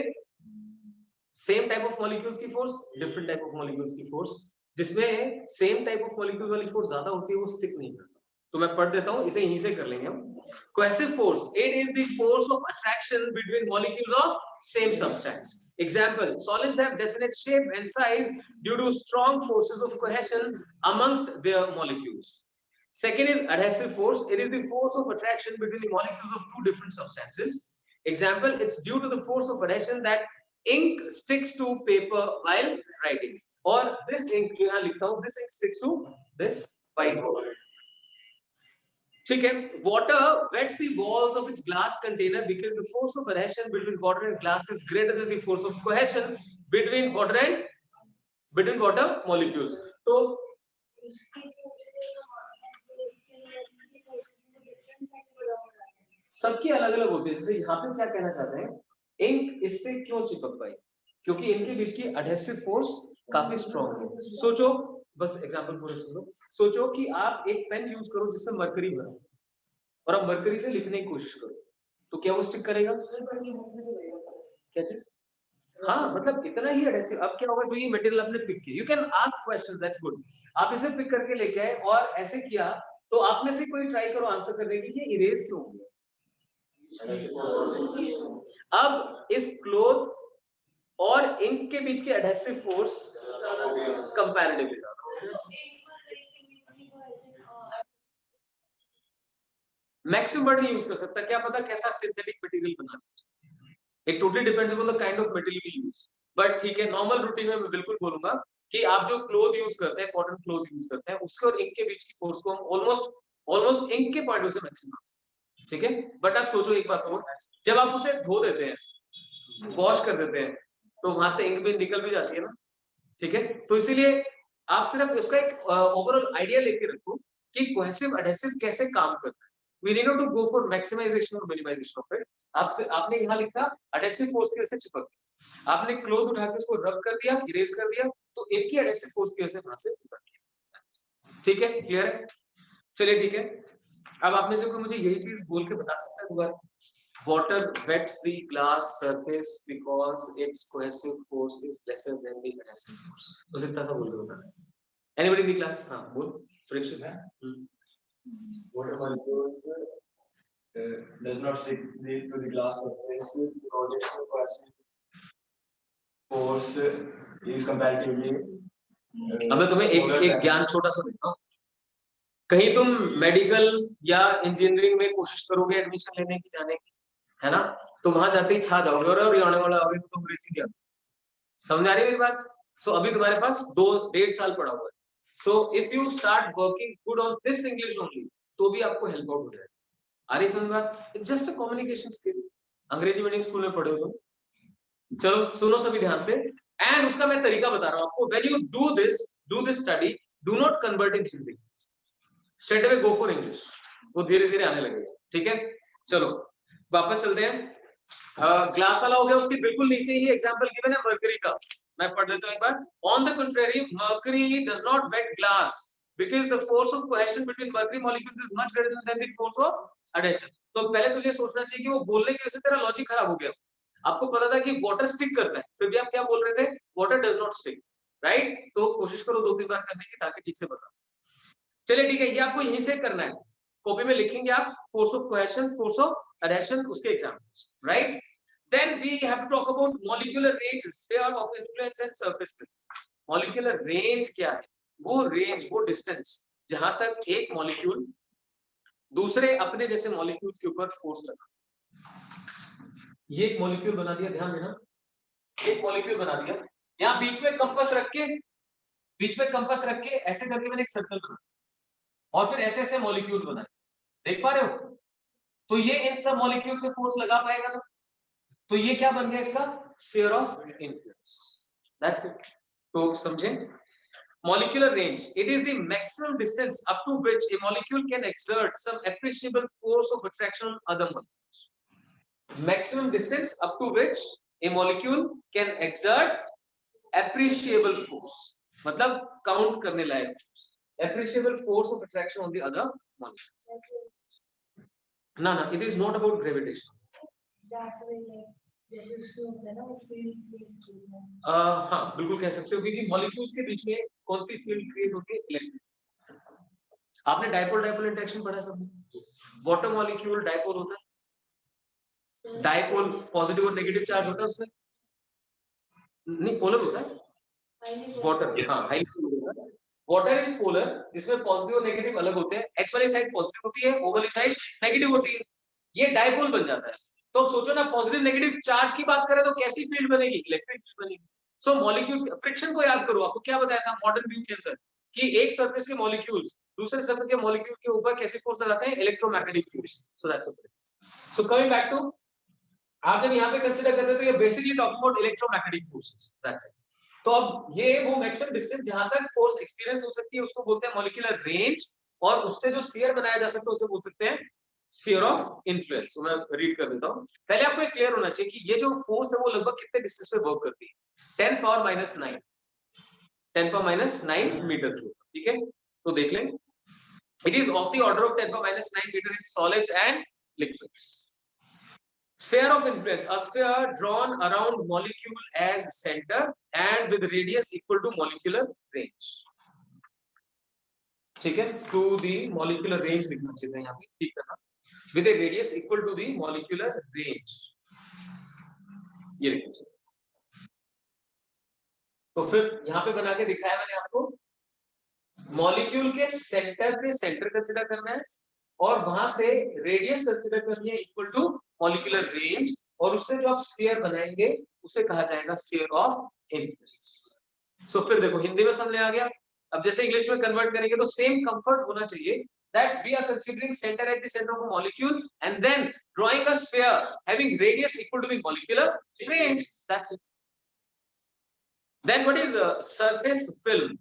सेम टाइप ऑफ मॉलिक्यूल्स की force, different type of molecules की फोर्स, जिसमें सेम टाइप ऑफ मॉलिक्यूल वाली फोर्स ज्यादा होती है वो स्टिक नहीं करता। तो मैं पढ़ देता हूं, इसे यहीं से कर लेंगे हम। Cohesive force, it is the force of attraction between molecules of same substance. Example, solids have definite shape and size due to strong forces of cohesion amongst their molecules. Second is adhesive force, it is the force of attraction between the molecules of two different substances. Example, it's due to the force of adhesion that ink sticks to paper while writing. Or this ink, यहाँ लिखता हूँ, this ink sticks to this whiteboard. ठीक है, water wets the walls of its glass container because the force of adhesion between water and glass is greater than the force of cohesion between water molecules. तो सबकी अलग अलग होती है। जैसे यहाँ पे क्या कहना चाहते हैं, इंक इससे क्यों चिपक पाई? क्योंकि इनके बीच की एडहेसिव फोर्स काफी स्ट्रांग है। सोचो, बस एग्जांपल पूरे सुन लो। सोचो कि आप एक पेन यूज करो जिसमें मरकरी भरा और आप मरकरी से लिखने की कोशिश करो, तो क्या वो स्टिक करेगा? क्या चीज? हाँ, मतलब इतना ही एडहेसिव। अब क्या होगा, जो ये मटेरियल आपने पिक किया, you can ask questions, that's good. आप इसे पिक करके लेके आए और ऐसे किया, तो आप में से कोई ट्राई करो आंसर करने की, ये इरेज क्यों हो गया? अब इस क्लोथ और इंक के बीच की adhesive force comparatively maximum word नहीं यूज कर सकता, क्या पता कैसा सिंथेटिक मटेरियल बना। It totally depends upon the kind of material you use. But ठीक है, नॉर्मल रूटीन में मैं बिल्कुल बोलूंगा कि आप जो क्लोथ यूज करते हैं, कॉटन क्लोथ यूज करते हैं, उसके और इंक के बीच की फोर्स को हम ऑलमोस्ट इंक के पॉइंट से मैक्सिमम, ठीक है। बट आप सोचो एक बात हो, जब आप उसे धो देते हैं, वॉश कर देते हैं, तो वहां से इंक भी निकल भी जाती है ना, ठीक है। तो इसीलिए आप सिर्फ उसका एक ओवरऑल आइडिया लेके रखो कि कोहेसिव एडहेसिव कैसे काम करता है। We need not to go for maximization और मिनिमाइजेशन ऑफ इट। आपने यहाँ लिखा एडहेसिव फोर्स की वजह से चिपक, आपने क्लोथ उठा के उसको रब कर दिया, इरेज कर दिया, तो एक ही एडहेसिव फोर्स की वजह से वहां से चिपक गया। ठीक है, क्लियर है? चलिए ठीक है। अब आप में से कोई मुझे यही चीज बोल के बता सकता है दोबारा? Water wets the glass surface because its cohesive force is lesser than the adhesive force. बस इतना सा बोल के बताना है। Anybody in the class? हाँ, बोल। Friction है। Water molecules does not stick to the glass surface because its cohesive force is comparatively. अब मैं तुम्हें एक ज्ञान छोटा सा देता हूँ। कहीं तुम मेडिकल या इंजीनियरिंग में कोशिश करोगे एडमिशन लेने की, जाने की, है ना? तो वहां जाते ही छा जाओगे और आने वाला आगे तो अंग्रेजी नहीं आती। समझ आ रही है मेरी बात? सो अभी तुम्हारे पास 2-1.5 साल पड़ा हुआ है। So if you start working good on this English only, तो भी आपको हेल्प आउट हो जाएगा। आ रही समझ बात? It's just a communication skill. अंग्रेजी मीडियम स्कूल में पढ़े हो तुम? चलो सुनो सभी ध्यान से, एंड उसका मैं तरीका बता रहा हूँ आपको। When you do this study, do not convert in Hindi, straight away go for English. वो धीरे धीरे आने लगेगा, ठीक है। चलो वापस चलते हैं। ग्लास वाला हो गया, उसके बिल्कुल नीचे ही एग्जांपल गिवन है मरकरी का। मैं पढ़ देता हूं एक बार। On the country, mercury does not wet glass because the force of cohesion between mercury molecules is much greater than the force of adhesion. तो पहले तुझे सोचना चाहिए कि वो बोलने की वजह से तेरा लॉजिक खराब हो गया। आपको पता था कि वाटर स्टिक करता है, फिर भी आप क्या बोल रहे थे? Water does not stick, right? तो कोशिश करो 2-3 बार करने की, ताकि ठीक से बता। चलिए ठीक है, ये आपको यहीं से करना है। कॉपी में लिखेंगे आप force of cohesion, force of adhesion, उसके examples, right? Then we have to talk about molecular range, sphere of influence and surface tension. Molecular range क्या है? वो रेंज, वो डिस्टेंस जहां तक एक मॉलिक्यूल दूसरे अपने जैसे मॉलिक्यूल्स के ऊपर फोर्स लगा सकता। ये एक मॉलिक्यूल बना दिया, ध्यान देना, एक मॉलिक्यूल बना दिया। यहाँ बीच में कंपास रख के ऐसे करके मैंने एक सर्कल बना और फिर ऐसे ऐसे मॉलिक्यूल्स बनाए, देख पा रहे हो? तो ये इन सब मॉलिक्यूल्स पे फोर्स लगा पाएगा ना? तो ये क्या बन गया इसका? Sphere of influence. That's it. तो समझे? Molecular range, it is the maximum distance up to which a molecule can exert some appreciable force of attraction on other molecules. Maximum distance up to which a molecule can exert appreciable force. मतलब count करने लायक, appreciable force of attraction on the other molecule. ना ना, it is not about gravitation. जैसे उसमें होता है ना वो फील्ड हाँ बिल्कुल कह सकते हो, क्योंकि मॉलिक्यूल्स के बीच में कौन सी फील्ड क्रिएट होती है, इलेक्ट्रिक। आपने डाइपोल डाइपोल इंटरेक्शन पढ़ा सबने, वाटर मॉलिक्यूल डाइपोल होता है, डाइपोल पॉजिटिव और नेगेटिव चार्ज होता है उसमें, नहीं पोलर होता है वाटर, हाँ हाईली पोलर होता है। वाटर इज पोलर, जिसमें पॉजिटिव और नेगेटिव अलग होते हैं, H वाली साइड पॉजिटिव होती है, O वाली साइड नेगेटिव होती है, ये डाइपोल बन जाता है। तो अब सोचो ना, पॉजिटिव नेगेटिव चार्ज की बात करें तो कैसी फील्ड बनेगी, इलेक्ट्रिक फील्ड बनेगी। सो मॉलिक्यूल्स फ्रिक्शन को याद करो, आपको क्या बताया था मॉडर्न व्यू के अंदर कि एक सरफेस के मॉलिक्यूल्स दूसरे सरफेस के मॉलिक्यूल के ऊपर कैसे फोर्स लगाते हैं, electromagnetic force. So that's it. So coming back to, आप जब यहाँ पे कंसीडर करते हो तो ये basically talking about electromagnetic forces, that's it. तो अब ये वो मैक्सिमम डिस्टेंस जहां तक फोर्स एक्सपीरियंस हो सकती है उसको बोलते हैं मॉलिक्यूलर रेंज, और उससे जो स्फीयर बनाया जा सकता है उसे बोल सकते हैं स्फीयर ऑफ इन्फ्लुएंस। तो मैं रीड कर देता हूं, पहले आपको ये क्लियर होना चाहिए कि ये जो फोर्स है वो लगभग कितने डिस्टेंस पे वर्क करती है, 10 power minus 9, 10 power minus 9 meter cube, ठीक है। तो देख लें, it is of the order of 10 power minus 9 meter in solids and liquids. Sphere of influence, a sphere drawn around molecule as center and with radius equal to molecular range, ठीक है, to the molecular range लिखना चाहिए यहाँ पे, ठीक करना, with a radius equal to the molecular range, ये लिखना चाहिए। तो फिर यहाँ पे बना के दिखाया मैंने आपको, मॉलिक्यूल के सेंटर पे सेंटर कंसीडर करना है और वहां से रेडियस कंसीडर करनी है इक्वल टू मॉलिक्यूलर रेंज, और उससे जो आप स्फीयर बनाएंगे उसे कहा जाएगा स्फीयर ऑफ इन्फ्लुएंस। सो फिर देखो हिंदी में समझ आ गया। अब जैसे इंग्लिश में कन्वर्ट करेंगे तो सेम कंफर्ट होना चाहिए, that we are considering center at the center of a molecule and then drawing a sphere having radius equal to the molecular range, that's it. Then what is surface film?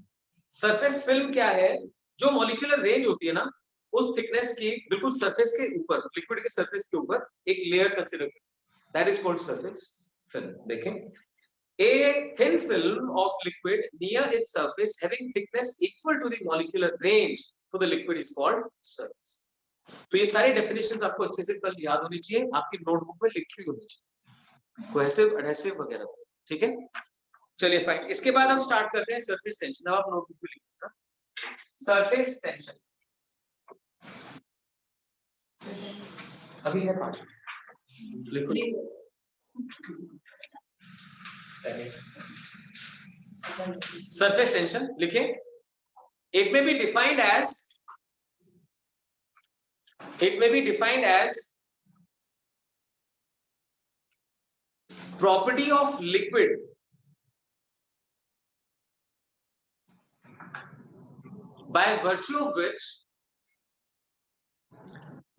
Surface film क्या है, जो molecular range होती है ना उस thickness की बिल्कुल surface के ऊपर, लिक्विड के सरफेस के ऊपर एक लेयर कंसीडर करें, that is called surface film. देखें, a thin film of liquid near its surface having thickness equal to the molecular range to the liquid is called surface। तो ये सारी डेफिनेशंस आपको अच्छे से कल याद होनी चाहिए, आपकी नोटबुक में लिखी हुई होनी चाहिए, कोहेसिव एडहेसिव वगैरह, ठीक है। चलिए फाइन, इसके बाद हम स्टार्ट करते हैं सरफेस टेंशन। अब आप नोटबुक में लिखिएगा सरफेस टेंशन, अभी है 5 लिखो सरफेस टेंशन लिखे। It may be defined as property of liquid by virtue of which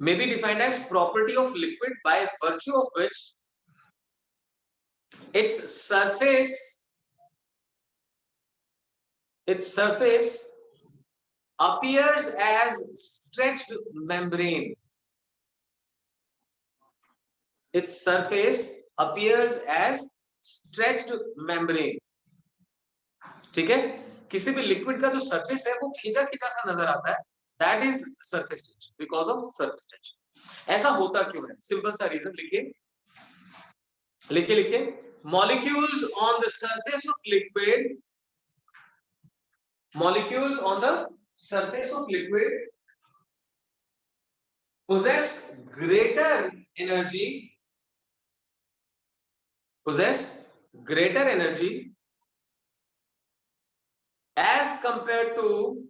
may be defined as property of liquid by virtue of which its surface appears as stretched membrane, its surface appears as stretched membrane, ठीक है। किसी भी liquid का जो surface है वो खींचा खींचा सा नजर आता है, that is surface tension, because of surface tension. ऐसा होता क्यों है, सिंपल सा रीजन लिखिए लिखिए लिखिए, molecules on the surface of liquid, molecules on the surface of liquid possess greater energy as compared to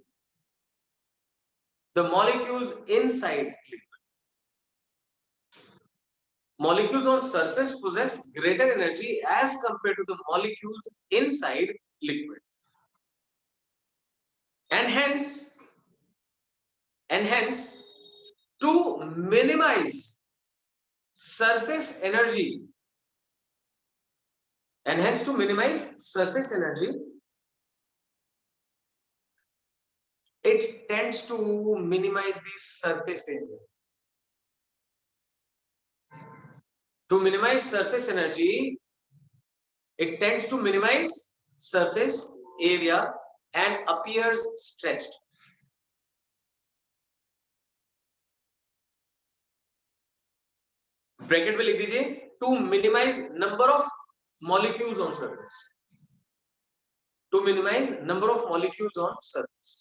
the molecules inside liquid. Molecules on surface possess greater energy as compared to the molecules inside liquid, and hence to minimize surface energy, it tends to minimize the surface area. To minimize surface energy, it tends to minimize surface area and appears stretched. Bracket में लिख दीजिए to minimize number of molecules on surface, to minimize number of molecules on surface.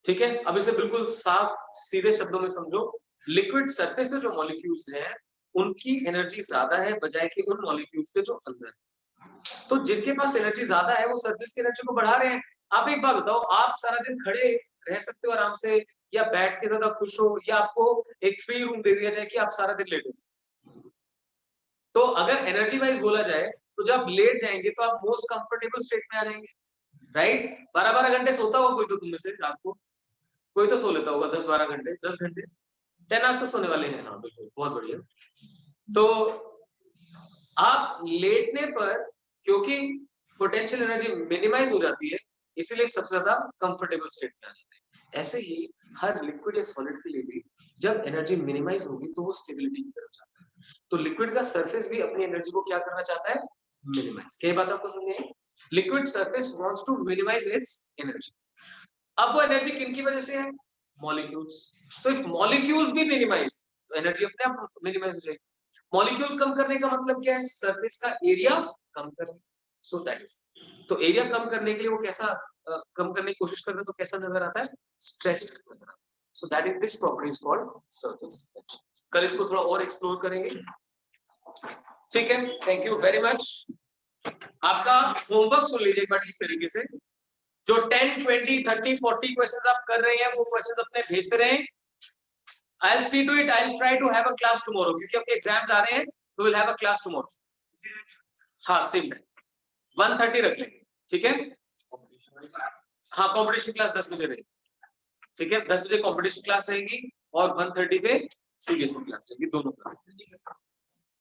ठीक है, अब इसे बिल्कुल साफ सीधे शब्दों में समझो। लिक्विड सरफेस पे जो मॉलिक्यूल्स हैं उनकी एनर्जी ज्यादा है बजाय कि उन मॉलिक्यूल्स के जो अंदर है। तो जिनके पास एनर्जी ज्यादा है वो सरफेस की एनर्जी को बढ़ा रहे हैं। आप एक बात बताओ, आप सारा दिन खड़े रह सकते हो आराम से, या बैठ के ज्यादा खुश हो, या आपको एक फ्री रूम दे दिया जाए कि आप सारा दिन लेटे? तो अगर एनर्जी वाइज बोला जाए तो जब लेट जाएंगे तो आप मोस्ट कंफर्टेबल स्टेट में आ जाएंगे, राइट? 12-12 घंटे सोता होगा कोई तो तुम में से रात को, कोई तो सो लेता होगा 10-12 घंटे, 10 घंटे 10 आज तो सोने वाले हैं। हाँ बिल्कुल, बहुत बढ़िया। तो आप लेटने पर क्योंकि पोटेंशियल एनर्जी मिनिमाइज हो जाती है, इसीलिए सबसे ज्यादा कंफर्टेबल स्टेट में आ जाते हैं। ऐसे ही हर लिक्विड या सॉलिड के लिए भी जब एनर्जी मिनिमाइज होगी तो वो स्टेबिलिटी की तरफ जाता है। तो लिक्विड का सरफेस भी अपनी एनर्जी को क्या करना चाहता है? मिनिमाइज। क्या बात आपको समझ आई? Liquid surface wants to minimize its energy. अब वो एनर्जी किन की वजह से है? मॉलिक्यूल्स। सो इफ मॉलिक्यूल्स भी मिनिमाइज तो एनर्जी अपने आप मिनिमाइज हो जाएगी। मॉलिक्यूल्स कम करने का मतलब क्या है? सरफेस का एरिया कम करना। सो दैट इज, तो एरिया कम करने के लिए वो कैसा कम करने की कोशिश कर रहे हैं, तो कैसा नजर आता है? स्ट्रेच्ड नजर आता है। So that is this property is called surface tension. कल इसको थोड़ा और एक्सप्लोर करेंगे। ठीक है, थैंक यू वेरी मच। आपका होमवर्क सुन लीजिए एक बार ठीक तरीके से। जो 10, 20, 30, 40 क्वेश्चंस आप कर रहे हैं वो क्वेश्चंस अपने भेजते रहें। I'll see to it. I'll try to have a class tomorrow क्योंकि आपके एग्जाम्स आ रहे हैं, तो we'll have a class tomorrow. हाँ सेम है, 1:30 रख लेंगे, ठीक है? हाँ कंपटीशन क्लास 10 बजे रहेगी, ठीक है? 10 बजे कंपटीशन क्लास रहेगी और 1:30 पे सीबीएसई क्लास रहेगी, दोनों क्लास।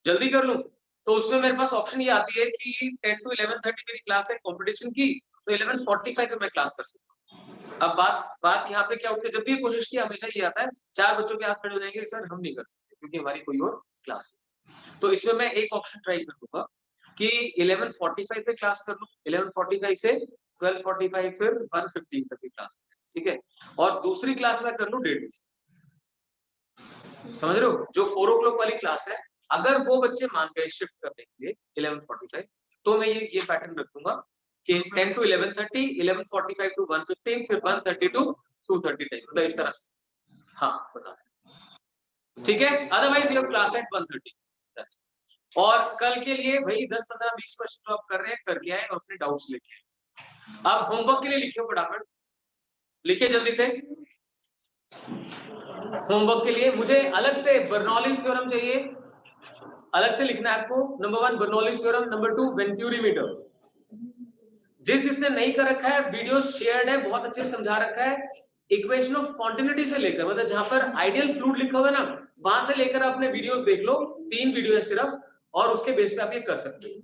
जल्दी कर लूं तो उसमें मेरे पास ऑप्शन ये आती है कि 10 to 11:30 मेरी क्लास है कंपटीशन की, तो 11:45 पे मैं क्लास कर सकता हूँ। अब बात यहाँ पे क्या होती है, जब भी कोशिश की हमेशा ये आता है 4 बच्चों के हाथ खड़े हो जाएंगे, सर हम नहीं कर सकते क्योंकि हमारी कोई और क्लास है। तो इसमें मैं एक ऑप्शन ट्राई करूंगा कि 11:45 पे क्लास कर लूं, 11:45 से 12:45 फिर 1:15 तक की क्लास, ठीक है? और दूसरी क्लास मैं कर लूं 1:30 बजे। समझ रहे हो? जो 4 o'clock वाली क्लास है, अगर वो बच्चे मान गए शिफ्ट करने के लिए 11:45, तो मैं ये पैटर्न रखूंगा कि 10 to 11:30, 11:45 to 1:15, फिर 1:30 to 2:30 टाइम, मतलब इस तरह से। हाँ बता, ठीक है? Otherwise you class at 1:30। और कल के लिए भाई 10, 15, 20 क्वेश्चन जो आप कर रहे हैं करके आए और अपने डाउट्स लेके आए। अब होमवर्क के लिए लिखिए फटाफट, लिखिए जल्दी से। होमवर्क के लिए मुझे अलग से बर्नौलीज थ्योरम चाहिए, अलग से लिखना है आपको। Number 1 Bernoulli's theorem, number 2 venturi meter. जिसने नहीं कर रखा है, वीडियो शेयर्ड है, बहुत अच्छे से समझा रखा है। इक्वेशन ऑफ कॉन्टिन्यूटी से लेकर, मतलब जहां पर आइडियल फ्लूइड लिखा हुआ है ना, वहां से लेकर अपने वीडियोस देख लो, 3 वीडियो है सिर्फ, और उसके बेस पे आप ये कर सकते हो।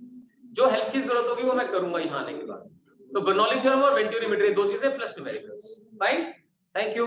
जो हेल्प की जरूरत होगी वो मैं करूंगा यहाँ आने के बाद। तो बर्नौली थ्योरम और वेंट्यूरी मीटर, 2 चीजें plus numericals. Fine, thank you.